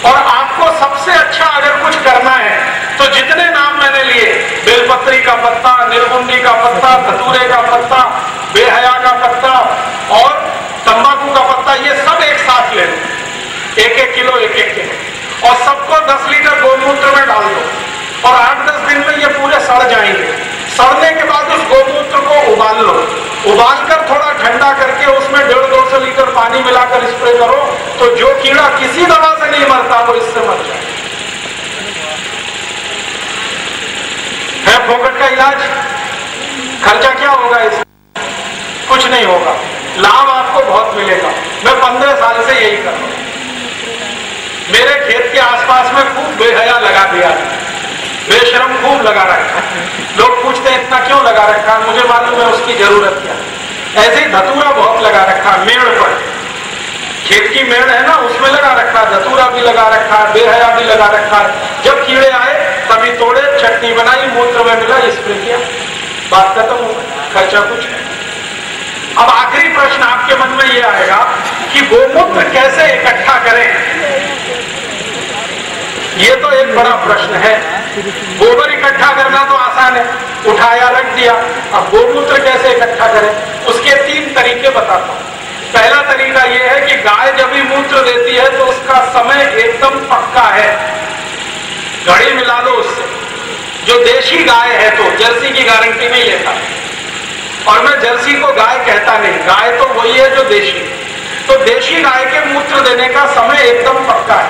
और आपको सबसे अच्छा अगर कुछ करना है तो जितने नाम मैंने लिए, बेलपत्री का पत्ता, निर्गुंडी का पत्ता, धतूरे का पत्ता, बेहया का पत्ता और तंबाकू का पत्ता, ये सब एक साथ ले लो, 1-1 किलो, 1-1 किलो, और सबको 10 लीटर गोमूत्र में डाल दो और 8-10 दिन में ये पूरे सड़ जाएंगे। सड़ने के बाद उस गोमूत्र को उबाल लो, उबालकर थोड़ा ठंडा करके उसमें 150-200 लीटर पानी मिलाकर स्प्रे करो तो जो कीड़ा किसी दवा से नहीं मरता वो इससे मर जाए। है फोकट का इलाज, खर्चा क्या होगा इसमें? कुछ नहीं होगा, लाभ आपको बहुत मिलेगा। मैं 15 साल से यही कर रहा हूं। मेरे खेत के आसपास में खूब बेहया लगा दिया, बेशरम खूब लगा रखा है। लोग पूछते हैं इतना क्यों लगा रखा है, मुझे मालूम है उसकी जरूरत क्या है। ऐसे ही धतूरा बहुत लगा रखा है, मेड़ पर, खेत की मेड़ है ना उसमें लगा रखा है, धतूरा भी लगा रखा है, बेहया भी लगा रखा है। जब कीड़े आए तभी तोड़े, चटनी बनाई, मूत्र में मिला, स्प्रे किया, बात खत्म हो गई, खर्चा कुछ नहीं। अब आखिरी प्रश्न आपके मन में यह आएगा कि गोमूत्र कैसे इकट्ठा करें। ये तो एक बड़ा प्रश्न है। गोबर इकट्ठा करना तो आसान है, उठाया रख दिया। अब गोमूत्र कैसे इकट्ठा करें, उसके 3 तरीके बताता हूं। पहला तरीका यह है कि गाय जब भी मूत्र देती है तो उसका समय एकदम पक्का है, घड़ी मिला लो उससे। जो देशी गाय है तो जर्सी की गारंटी नहीं लेता, और मैं जर्सी को गाय कहता नहीं, गाय तो वही है जो देशी। तो देशी गाय के मूत्र देने का समय एकदम पक्का है।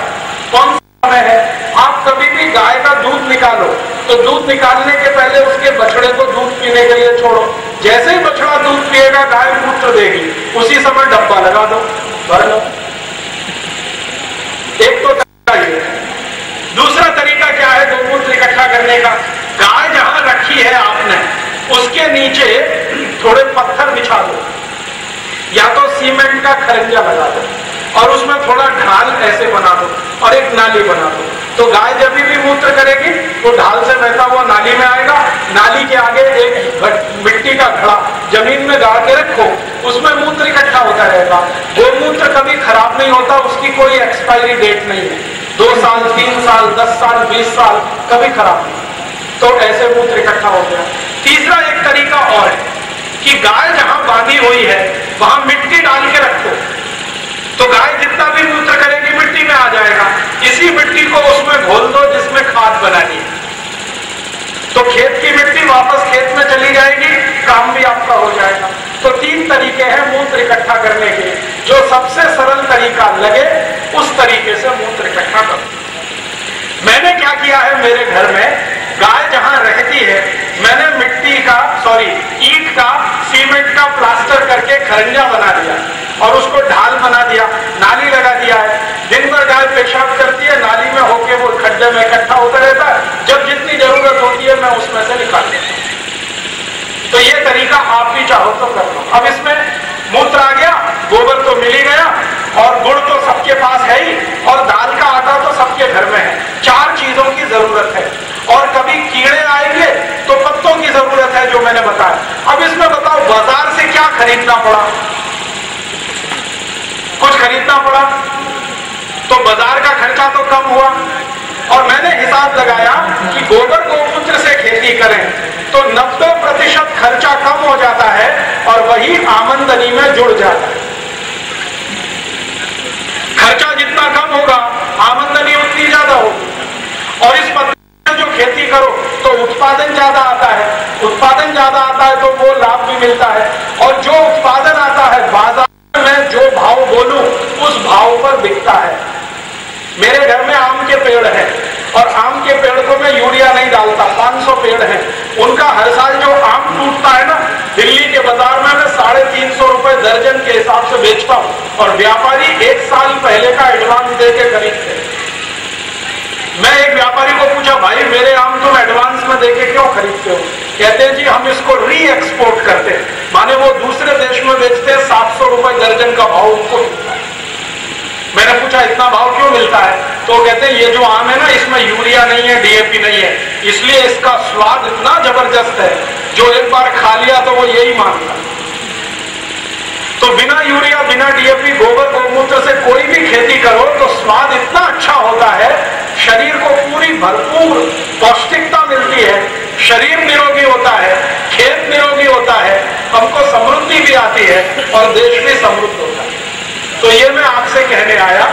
कौन सा समय है? आप कभी भी गाय का दूध निकालो तो दूध निकालने के पहले उसके बछड़े को दूध पीने के लिए छोड़ो। जैसे ही बछड़ा दूध पिएगा गाय मूत्र देगी, उसी समय डब्बा लगा दो, भर लो। एक तो तरीका ये है। दूसरा तरीका क्या है गोमूत्र इकट्ठा करने का? गाय जहां रखी है आपने उसके नीचे थोड़े पत्थर बिछा दो, या तो सीमेंट का खरंजा लगा दो और उसमें थोड़ा ढाल ऐसे बना दो और एक नाली बना दो। तो गाय जब भी मूत्र करेगी वो ढाल से बहता हुआ नाली में आएगा। नाली के आगे एक मिट्टी का घड़ा जमीन में गाड़ के रखो, उसमें मूत्र इकट्ठा होता रहेगा। गोमूत्र कभी खराब नहीं होता, उसकी कोई एक्सपायरी डेट नहीं है। 2 साल, 3 साल, 10 साल, 20 साल कभी खराब नहीं। तो ऐसे मूत्र इकट्ठा हो गया। तीसरा एक तरीका और है कि गाय जहां बांधी हुई है वहां मिट्टी डाल के रखो, तो गाय जितना भी मूत्र करेगी मिट्टी में आ जाएगा। इसी मिट्टी को उसमें घोल दो जिसमें खाद बनानी है, तो खेत की मिट्टी वापस खेत में चली जाएगी, काम भी आपका हो जाएगा। तो 3 तरीके हैं मूत्र इकट्ठा करने के। जो सबसे सरल तरीका लगे उस तरीके से मूत्र इकट्ठा करो। मैंने क्या किया है, मेरे घर में गाय जहां रहती है मैंने ईंट का, सीमेंट का प्लास्टर करके खरंजा बना दिया और उसको ढाल बना दिया, नाली लगा दिया है। दिन भर गाय पेशाब करती है, नाली में होके वो खड्डे में इकट्ठा होता रहता है। जब जितनी जरूरत होती है मैं उसमें से निकाल देता हूं। तो ये तरीका आप भी चाहो तो कर लो। अब इसमें मूत्र आ गया, गोबर तो मिल ही गया, और गुड़ तो सबके पास है ही, और दाल का आटा तो सबके घर में है। 4 चीजों की जरूरत है। और कभी कीड़े आएंगे तो पत्तों की जरूरत है जो मैंने बताया। अब इसमें बताओ बाजार से क्या खरीदना पड़ा? कुछ खरीदना पड़ा तो बाजार का खर्चा तो कम हुआ। और मैंने हिसाब लगाया कि गोबर गोमूत्र से खेती करें तो 90% खर्चा कम हो जाता है और वही आमदनी में जुड़ जाता है। खर्चा जितना कम होगा आमदनी उतनी ज्यादा होगी। और इस पद्धति में जो खेती करो तो उत्पादन ज्यादा आता है, उत्पादन ज्यादा आता है तो वो लाभ भी मिलता है। और जो उत्पादन आता है बाजार में जो भाव बोलूं उस भाव पर बिकता है। मेरे घर में आम के पेड़ है और आम के पेड़ को मैं लेके क्यों खरीदते हो? कहते हैं जी हम इसको री एक्सपोर्ट करते हैं, माने वो दूसरे देश में बेचते हैं, 700 रुपए दर्जन का भाव उनको मिलता है। मैंने पूछा इतना भाव क्यों मिलता है? तो कहते हैं ये जो आम है ना, इसमें यूरिया नहीं है, डीएपी नहीं है, इसलिए इसका स्वाद इतना जबरदस्त है, जो एक बार खा लिया तो वो यही मांगता। तो बिना यूरिया, बिना डीएपी, गोबर गौमूत्र से कोई भी खेती करो तो स्वाद इतना अच्छा होता है, शरीर को पूरी भरपूर पौष्टिकता मिलती है, शरीर निरोगी होता है, खेत निरोगी होता है, हमको समृद्धि भी आती है और देश भी समृद्ध होता है। तो ये मैं आपसे कहने आया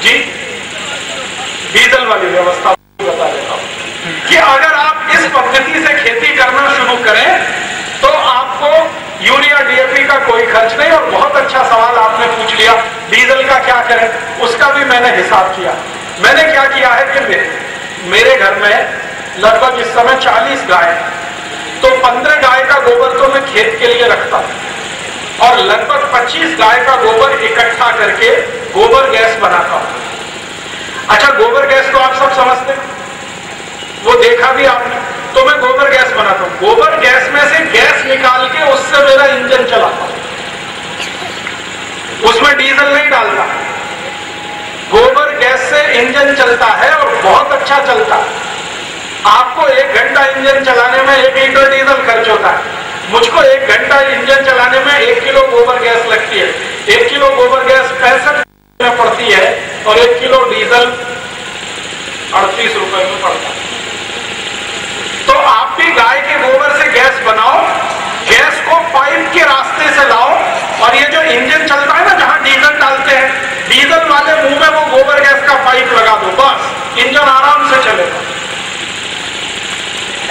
जी, डीजल वाली व्यवस्था बता देता हूं कि अगर आप इस पद्धति से खेती करना शुरू करें तो आपको यूरिया डीएपी का कोई खर्च नहीं। और बहुत अच्छा सवाल आपने पूछ लिया, डीजल का क्या करें, उसका भी मैंने हिसाब किया। मैंने क्या किया है कि मेरे घर में लगभग इस समय 40 गाय, तो 15 गाय का गोबर तो मैं खेत के लिए रखता हूं और लगभग 25 गाय का गोबर इकट्ठा करके गोबर गैस बनाता हूं। अच्छा, गोबर गैस तो आप सब समझते हैं, वो देखा भी आपने। तो मैं गोबर गैस बनाता हूं, गोबर गैस में से गैस निकाल के उससे मेरा इंजन चलाता हूं, उसमें डीजल नहीं डालता। गोबर गैस से इंजन चलता है और बहुत अच्छा चलता है। आपको 1 घंटा इंजन चलाने में 1 लीटर डीजल खर्च होता है, मुझको 1 घंटा इंजन चलाने में 1 किलो गोबर गैस लगती है। 1 किलो गोबर गैस 65 में पड़ती है और 1 किलो डीजल 38 रुपए में पड़ता है। तो आप भी गाय के गोबर से गैस बनाओ, गैस को पाइप के रास्ते से लाओ और ये जो इंजन चलता है ना, जहां डीजल डालते हैं, डीजल वाले मुंह में वो गोबर गैस का पाइप लगा दो, बस इंजन आराम से चलेगा।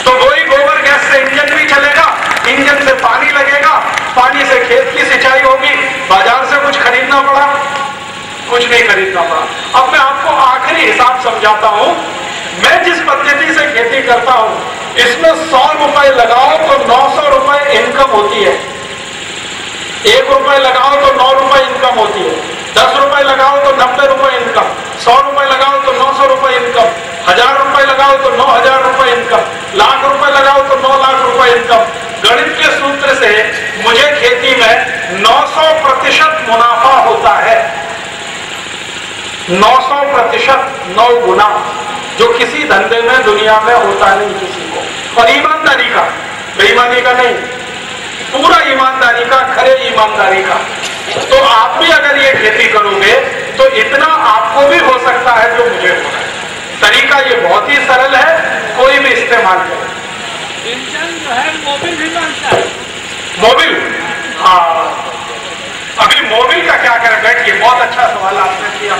तो वही गोबर गैस से इंजन भी चलेगा, इंजन से पानी लगेगा, पानी से खेत की सिंचाई होगी, बाजार से कुछ खरीदना पड़ा? कुछ नहीं खरीदना पड़ा। अब मैं आपको आखिरी हिसाब समझाता हूं। मैं जिस पद्धति से खेती करता हूं, इसमें 100 रुपए लगाओ तो 900 रुपए इनकम होती है, 1 रुपए लगाओ तो 9 रुपए इनकम होती है, 10 रुपए लगाओ तो 90 रुपए इनकम, 100 रुपए लगाओ तो 900 रुपए इनकम, 1000 रुपए लगाओ तो 9000 रुपए इनकम, लाख रुपए लगाओ तो 9 लाख रुपए इनकम। गणित के सूत्र से मुझे खेती में 900% मुनाफा होता है, 900%, 9 गुना, जो किसी धंधे में दुनिया में होता नहीं किसी को। और ईमानदारी का, बेईमानी का नहीं, पूरा ईमानदारी का, खरे ईमानदारी का। तो आप भी अगर ये खेती करोगे तो इतना आपको भी हो सकता है जो मुझे हो रहा है। तरीका ये बहुत ही सरल है, कोई भी इस्तेमाल करे। इंजन जो है मोबिल भी बनता है। मोबिल, हाँ, अभी मोबिल का क्या करें? बैठिए, बहुत अच्छा सवाल आपने किया।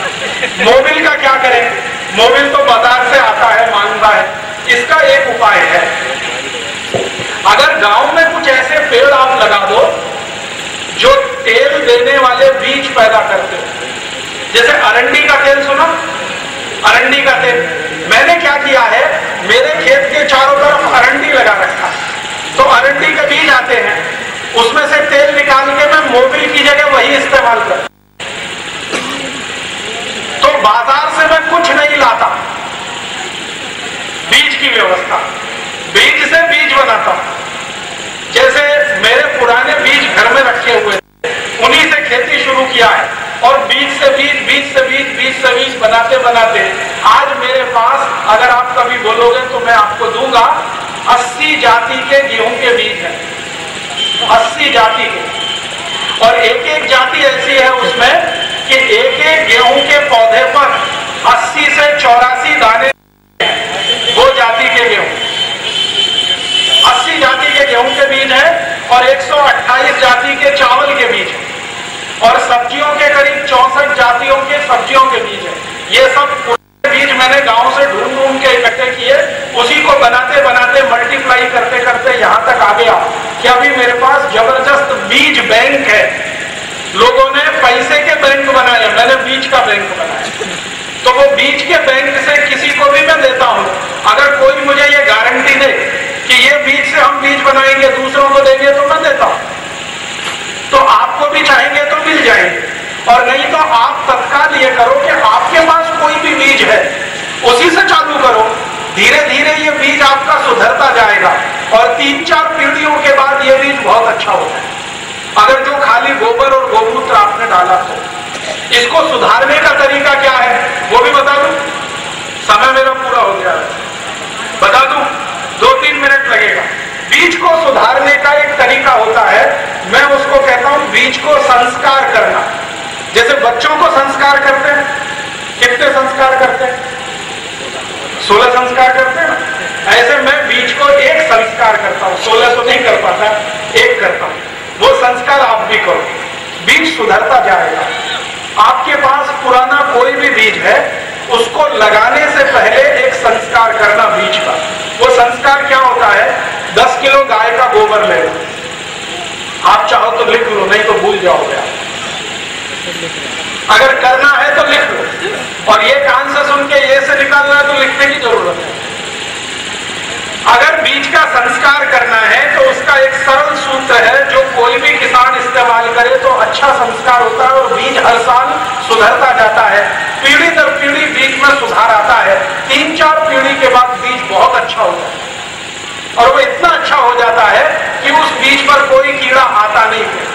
मोबिल का क्या करें? मोबिल तो बाजार से आता है, मांगता है। इसका एक उपाय है, अगर गांव में कुछ ऐसे पेड़ आप लगा दो जो तेल देने वाले बीज पैदा करते हो। जैसे अरंडी का तेल सुना? अरंडी का तेल मैंने क्या किया है, मेरे खेत के चारों तरफ अरंडी लगा रखा, तो अरंडी के बीज आते हैं, उसमें से तेल निकाल के मैं मोबिल की जगह वही इस्तेमाल करता। तो बाजार से मैं कुछ नहीं लाता, बीज की व्यवस्था, बीज से बीज बनाता हूं। जैसे मेरे पुराने बीज घर में रखे हुए, उन्हीं से खेती शुरू किया है और बीज से बीज, बीज से बीज, बीज से बीज बनाते बनाते आज मेरे पास, अगर आप कभी बोलोगे तो मैं आपको दूंगा, 80 जाति के गेहूं के बीज हैं, 80 जाति के। और एक एक जाति ऐसी है उसमें कि एक एक गेहूं के पौधे पर 80 से 84 दाने, वो जाति के गेहूं, 80 जाति के गेहूं के बीज है और 128 जाति के चावल के बीज है और सब्जियों के करीब 64 जातियों के सब्जियों के बीज है। ये सब बीज मैंने गांव से ढूंढ ढूंढ के इकट्ठे किए, उसी को बनाते बनाते मल्टीप्लाई करते करते यहां तक आ गया कि अभी मेरे पास जबरदस्त बीज बैंक है। लोगों ने पैसे के बैंक बनाए, मैंने बीज का बैंक बनाया। तो वो बीज के बैंक से किसी को भी मैं देता हूं। अगर कोई मुझे ये गारंटी दे कि ये बीज से हम बीज बनाएंगे, दूसरों को देंगे, तो मैं देता हूं। तो आपको भी चाहेंगे तो मिल जाएंगे, और नहीं तो आप तत्काल ये करो कि आपके पास कोई भी बीज है उसी से चालू करो। धीरे धीरे ये बीज आपका सुधरता जाएगा और 3-4 पीढ़ियों के बाद ये बीज बहुत अच्छा होता है। अगर जो खाली गोबर और गोमूत्र आपने डाला तो इसको सुधारने का तरीका क्या है वो भी बता दूं। समय मेरा पूरा हो गया, बता दूं, 2-3 मिनट लगेगा। बीज को सुधारने का एक तरीका होता है, मैं उसको कहता हूं बीज को संस्कार करना। जैसे बच्चों को संस्कार करते हैं, कितने संस्कार करते हैं? 16 संस्कार करते हैं ना। ऐसे मैं बीज को एक संस्कार करता हूं, 16 तो नहीं कर पाता, एक करता हूं। वो संस्कार आप भी करो, बीज सुधरता जाएगा। आपके पास पुराना कोई भी बीज है, उसको लगाने से पहले एक संस्कार करना बीज का। वो संस्कार क्या होता है? 10 किलो गाय का गोबर ले लो, आप चाहो तो लिख लो, नहीं तो भूल जाओगे आप। अगर करना है तो लिख लो, और ये कान से सुन के ये से निकालना है तो लिखने की जरूरत है। अगर बीज का संस्कार करना है तो उसका एक सरल सूत्र है जो कोई भी किसान इस्तेमाल करे तो अच्छा संस्कार होता है और बीज हर साल सुधरता जाता है। पीढ़ी दर पीढ़ी बीज में सुधार आता है। 3-4 पीढ़ी के बाद बीज बहुत अच्छा होता है और वो इतना अच्छा हो जाता है कि उस बीज पर कोई कीड़ा आता नहीं है।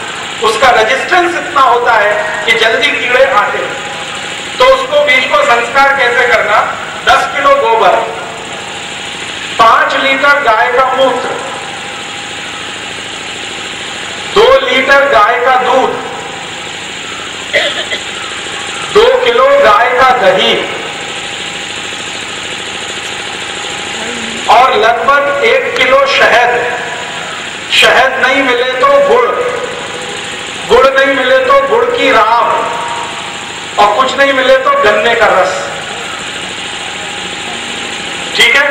उसका रेजिस्टेंस इतना होता है कि जल्दी कीड़े आते हैं। तो उसको बीज को संस्कार कैसे करना? 10 किलो गोबर, 5 लीटर गाय का मूत्र, 2 लीटर गाय का दूध, 2 किलो गाय का दही और लगभग 1 किलो शहद। शहद नहीं मिले तो गुड़, गुड़ नहीं मिले तो गुड़ की राब और कुछ नहीं मिले तो गन्ने का रस। ठीक है?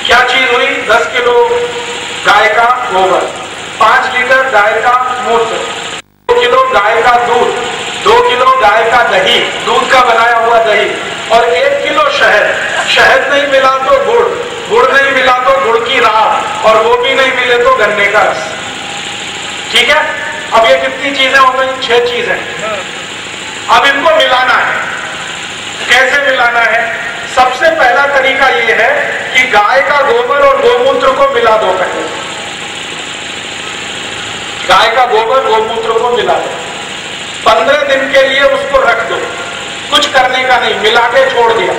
क्या चीज हुई? 10 किलो गाय का गोबर, 5 लीटर गाय का मूत्र, 2 किलो गाय का दूध, 2 किलो गाय का दही, दूध का बनाया हुआ दही और 1 किलो शहद। शहद नहीं मिला तो गुड़, गुड़ नहीं मिला तो गुड़ की राब और वो भी नहीं मिले तो गन्ने का रस। ठीक है? अब ये कितनी चीजें हो गई? 6 चीजें। अब इनको मिलाना है। कैसे मिलाना है? सबसे पहला तरीका यह है कि गाय का गोबर और गोमूत्र को मिला दो। पहले गाय का गोबर गोमूत्र को मिला दो, 15 दिन के लिए उसको रख दो, कुछ करने का नहीं, मिला के छोड़ दिया,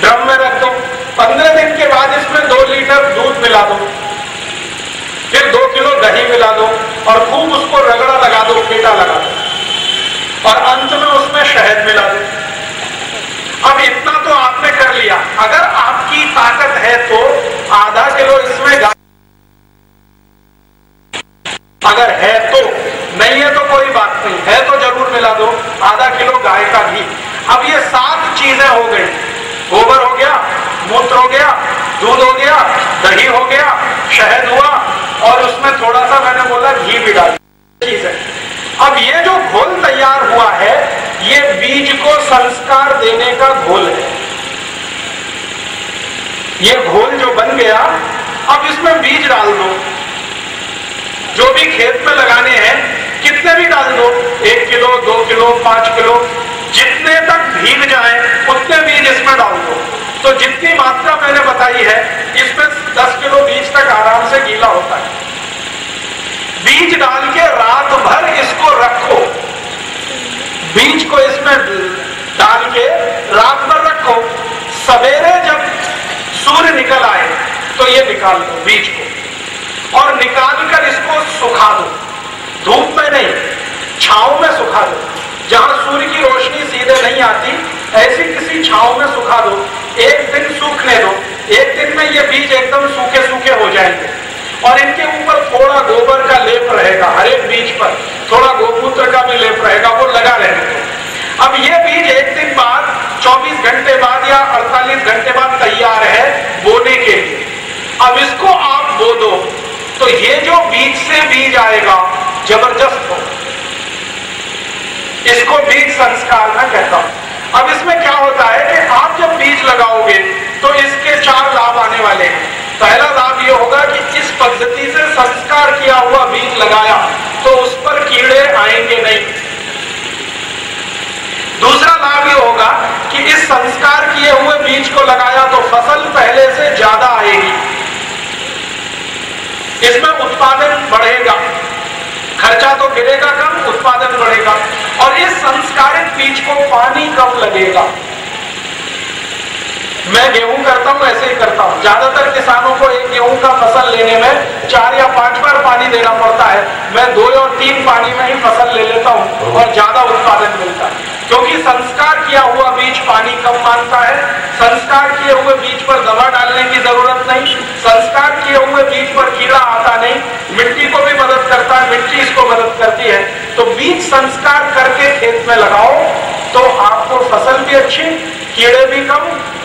ड्रम में रख दो। 15 दिन के बाद इसमें 2 लीटर दूध मिला दो, फिर 2 किलो दही मिला दो और खूब उसको रगड़ा लगा दो, फेंटा लगा दो और अंत में उसमें शहद मिला दो। अब इतना तो आपने कर लिया। अगर आपकी ताकत है तो आधा किलो इसमें अगर है तो, नहीं है तो कोई बात नहीं, है तो जरूर मिला दो आधा किलो गाय का घी। अब ये 7 चीजें हो गई, गोबर हो गया, मूत्र हो गया, दूध हो गया, दही हो गया, शहद हुआ और उसमें थोड़ा सा मैंने बोला घी भी डाल चीज है। अब ये जो घोल तैयार हुआ है ये बीज को संस्कार देने का घोल है। ये घोल जो बन गया, अब इसमें बीज डाल दो, जो भी खेत में लगाने हैं कितने भी डाल दो, 1 किलो, 2 किलो, 5 किलो, जितने तक भीग जाए उतने बीज इसमें डाल दो। तो जितनी मात्रा मैंने बताई है इसमें 10 किलो बीज तक आराम से गीला होता है। बीज डाल के रात भर इसको रखो, बीज को इसमें डाल के रात भर रखो। सवेरे जब सूर्य निकल आए तो ये निकाल दो बीज को और निकाल कर इसको सुखा दो, धूप में नहीं, छांव में सुखा दो। जहां सूर्य की रोशनी सीधे नहीं आती ऐसी किसी छांव में सुखा दो। 1 दिन सूखने दो, 1 दिन में ये बीज एकदम सूखे सूखे हो जाएंगे और इनके ऊपर थोड़ा गोबर का लेप रहेगा, हर एक बीज पर थोड़ा गोमूत्र का भी लेप रहेगा, वो लगा रहने दो। अब ये बीज 1 दिन बाद, 24 घंटे बाद या 48 घंटे बाद तैयार है बोने के लिए। अब इसको आप बो दो तो ये जो बीज से बीज आएगा जबरदस्त हो, इसको बीज संस्कार मैं कहता हूं। अब इसमें क्या होता है कि आप जब बीज लगाओगे तो इसके 4 लाभ आने वाले हैं। पहला लाभ ये होगा कि इस पद्धति से संस्कार किया हुआ बीज लगाया तो उस पर कीड़े आएंगे नहीं। दूसरा लाभ ये होगा कि इस संस्कार किए हुए बीज को लगाया तो फसल पहले से ज्यादा आएगी, इसमें उत्पादन बढ़ेगा, खर्चा तो गिरेगा कम, उत्पादन बढ़ेगा। और इस संस्कारित बीज को पानी कम लगेगा। मैं गेहूं करता हूं, ऐसे ही करता हूं। ज्यादातर किसानों को एक गेहूं का फसल लेने में 4 या 5 बार पानी देना पड़ता है। मैं 2 और 3 पानी में ही फसल ले लेता हूं और ज्यादा उत्पादन मिलता है, क्योंकि संस्कार किया हुआ बीज पानी कम मांगता है। संस्कार किए हुए बीज पर दवा डालने की जरूरत नहीं, संस्कार किए हुए बीज पर कीड़ा आता नहीं, मिट्टी को भी मदद करता है, मिट्टी इसको मदद करती है। तो बीज संस्कार करके खेत में लगाओ तो आपको फसल भी अच्छी, कीड़े भी कम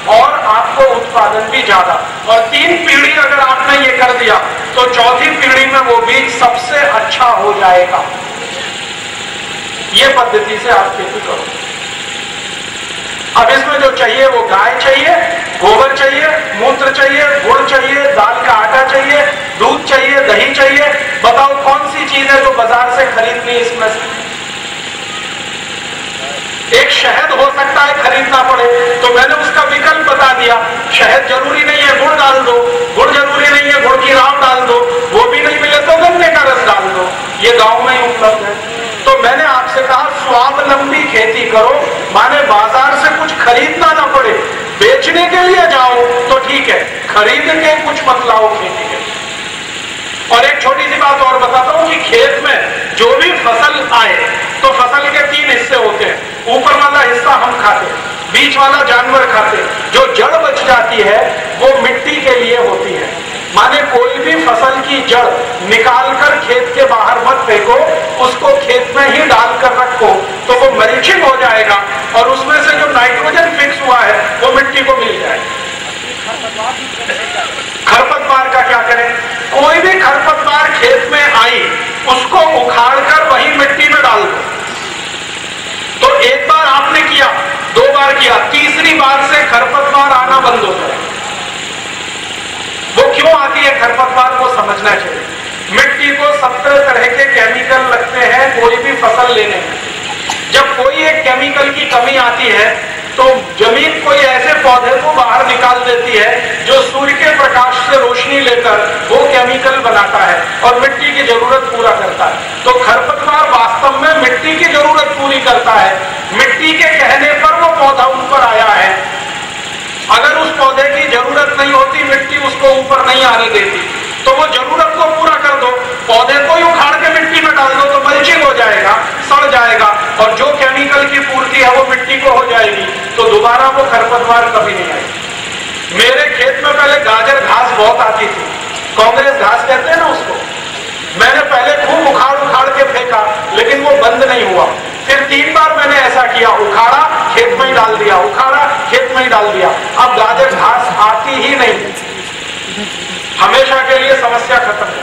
और आपको उत्पादन भी ज्यादा। और 3 पीढ़ी अगर आपने ये कर दिया तो 4थी पीढ़ी में वो बीज सबसे अच्छा हो जाएगा। ये पद्धति से आप खेती करो। अब इसमें जो चाहिए वो गाय चाहिए, गोबर चाहिए, मूत्र चाहिए, गुड़ चाहिए, दाल का आटा चाहिए, दूध चाहिए, दही चाहिए। बताओ कौन सी चीज है जो बाजार से खरीदनी? इसमें से एक शहद हो सकता है खरीदना पड़े, तो मैंने उसका विकल्प बता दिया। शहद जरूरी नहीं है, गुड़ डाल दो। गुड़ जरूरी नहीं है, गुड़ की राव डाल दो। वो भी नहीं मिले तो गन्ने का रस डाल दो, ये गांव में ही उपलब्ध है। तो मैंने आपसे कहा स्वावलंबी खेती करो, माने बाजार से कुछ खरीदना ना पड़े। बेचने के लिए जाओ तो ठीक है, खरीद के कुछ मत लाओ खेती के। और एक छोटी सी बात और बताता हूं कि खेत में जो भी फसल आए तो फसल के 3 हिस्से होते हैं। ऊपर वाला हिस्सा हम खाते, बीच वाला जानवर खाते, जो जड़ बच जाती है वो मिट्टी के लिए होती है। माने कोई भी फसल की जड़ निकालकर खेत के बाहर मत फेंको, उसको खेत में ही डालकर रखो तो वो मल्चिंग हो जाएगा और उसमें से जो नाइट्रोजन फिक्स हुआ है वो मिट्टी को मिल जाएगा। खरपतवार का क्या करें? कोई भी खरपतवार खेत में आई उसको उखाड़कर वही मिट्टी में डाल दो। तो एक बार आपने किया, 2 बार किया, तीसरी बार से खरपतवार आना बंद हो जाए। वो क्यों आती है खरपतवार को समझना चाहिए। मिट्टी को 70 तरह के केमिकल लगते हैं कोई भी फसल लेने में। जब कोई एक केमिकल की कमी आती है तो जमीन कोई ऐसे पौधे को बाहर निकाल देती है जो सूर्य के प्रकाश से रोशनी लेकर वो केमिकल बनाता है और मिट्टी की जरूरत पूरा करता है। तो खरपतवार वास्तव में मिट्टी की जरूरत पूरी करता है। मिट्टी के कहने पर वो पौधा ऊपर आया है। अगर उस पौधे की जरूरत नहीं होती, मिट्टी उसको ऊपर नहीं आने देती, तो वो जरूरत को पूरा कर दो। पौधे को ही उखाड़ के मिट्टी में डाल दो तो मल्चिंग हो जाएगा, सड़ जाएगा और जो केमिकल की पूर्ति है वो मिट्टी को हो जाएगी, तो दोबारा वो खरपतवार कभी नहीं आएगी। मेरे खेत में पहले गाजर घास बहुत आती थी, कांग्रेस घास कहते हैं ना उसको। मैंने पहले खूब उखाड़ के फेंका लेकिन वो बंद नहीं हुआ। फिर 3 बार मैंने ऐसा किया, उखाड़ा खेत में ही डाल दिया, उखाड़ा खेत में ही डाल दिया। अब गाजर घास आती ही नहीं, हमेशा के लिए समस्या खत्म है।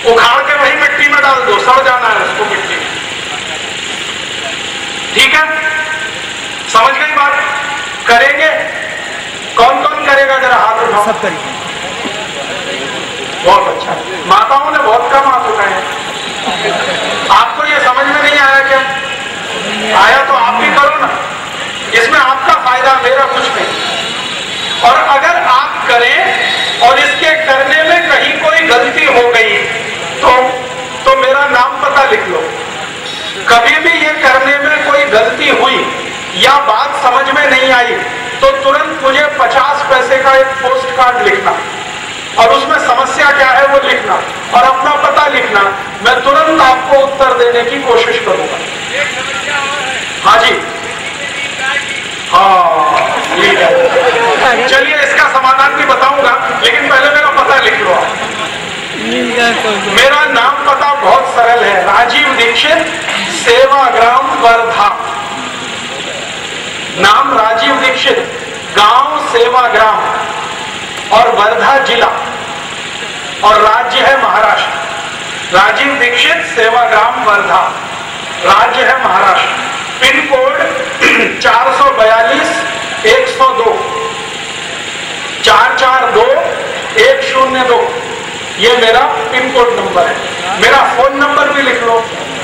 उखाड़ के वही मिट्टी में डाल दो, सड़ जाना है उसको मिट्टी में। ठीक है, समझ गई बात? करेंगे? कौन कौन करेगा जरा हाथ उठाओ। सब करेंगे। बहुत अच्छा, माताओं ने बहुत कम हाथ उठाए हैं। आपको ये समझ में नहीं आया क्या? आया तो आप भी करो ना, इसमें आपका फायदा, मेरा कुछ नहीं। और अगर आप करें और इसके करने में कहीं कोई गलती हो गई तो मेरा नाम पता लिख लो। कभी भी ये करने में कोई गलती हुई या बात समझ में नहीं आई तो तुरंत मुझे 50 पैसे का एक पोस्ट कार्ड लिखना और उसमें समस्या क्या है वो लिखना और अपना पता लिखना। मैं तुरंत आपको उत्तर देने की कोशिश करूंगा। हाँ जी, हाँ ठीक है, चलिए इसका समाधान भी बताऊंगा, लेकिन पहले मेरा पता लिख लो। मेरा नाम पता बहुत सरल है, राजीव दीक्षित, सेवाग्राम वर्धा। नाम राजीव दीक्षित, गांव सेवाग्राम और वर्धा जिला और राज्य है महाराष्ट्र। राजीव दीक्षित, सेवाग्राम वर्धा, राज्य है महाराष्ट्र। पिन कोड 442 102 442 102, ये मेरा पिन कोड नंबर है। मेरा फोन नंबर भी लिख लो,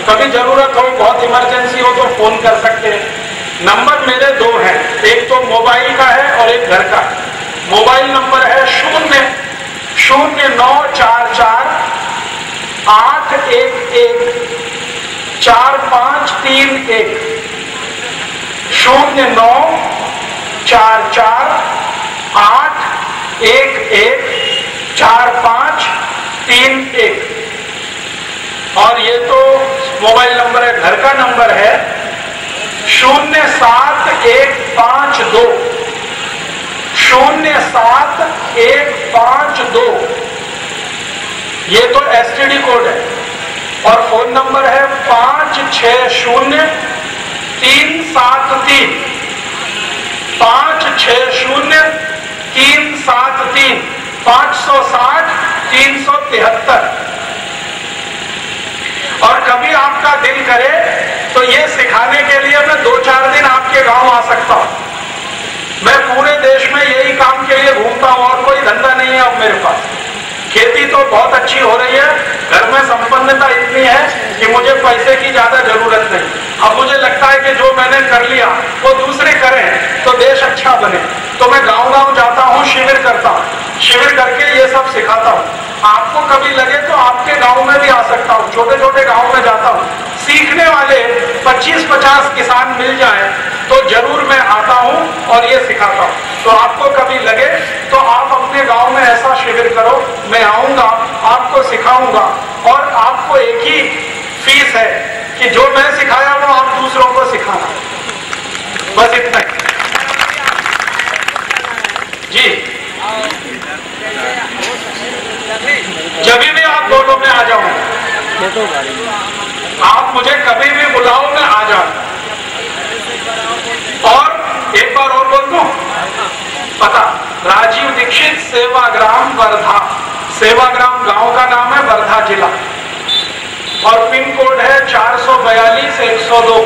कभी जरूरत हो, बहुत इमरजेंसी हो तो फोन कर सकते हैं। नंबर मेरे दो हैं, एक तो मोबाइल का है और एक घर का। मोबाइल नंबर है 00944811453 09448114531। और ये तो मोबाइल नंबर है। घर का नंबर है 07152 07152। ये तो एसटीडी कोड है। और फोन नंबर है 560373 560373 560-373। और कभी आपका दिल करे तो ये सिखाने के लिए मैं 2-4 दिन आपके गांव आ सकता हूं। मैं पूरे देश में यही काम के लिए घूमता हूं और कोई धंधा नहीं है अब मेरे पास। खेती तो बहुत अच्छी हो रही है, घर में संपन्नता इतनी है कि मुझे पैसे की ज्यादा जरूरत नहीं। अब मुझे लगता है कि जो मैंने कर लिया वो दूसरे करें तो देश अच्छा बने। तो मैं गांव-गांव जाता हूं, शिविर करता हूं, शिविर करके ये सब सिखाता हूं। आपको कभी लगे तो आपके गांव में भी आ सकता हूं, छोटे छोटे गांव में जाता हूं। सीखने वाले 25-50 किसान मिल जाएं तो जरूर मैं आता हूं और ये सिखाता हूं। तो आपको कभी लगे तो आप अपने गांव में ऐसा शिविर करो, मैं आऊंगा, आपको सिखाऊंगा। और आपको एक ही फीस है कि जो मैं सिखाया वो आप दूसरों को सिखाना, बस इतना ही। जी, जब भी आप दोनों में आ जाऊं, आप मुझे कभी भी बुलाओ, मैं आ जाऊं। और एक बार और बोल दूं, पता राजीव दीक्षित सेवाग्राम वर्धा। सेवाग्राम गांव का नाम है, वर्धा जिला। और पिन कोड है 442-102।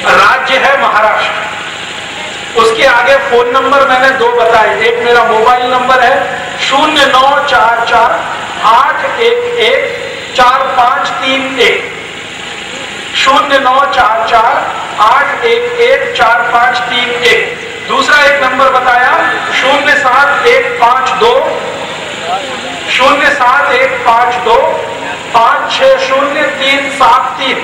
राज्य है महाराष्ट्र। उसके आगे फोन नंबर मैंने 2 बताए। एक मेरा मोबाइल नंबर है 09448114531 09448114531। दूसरा एक नंबर बताया 07152 07152 560373।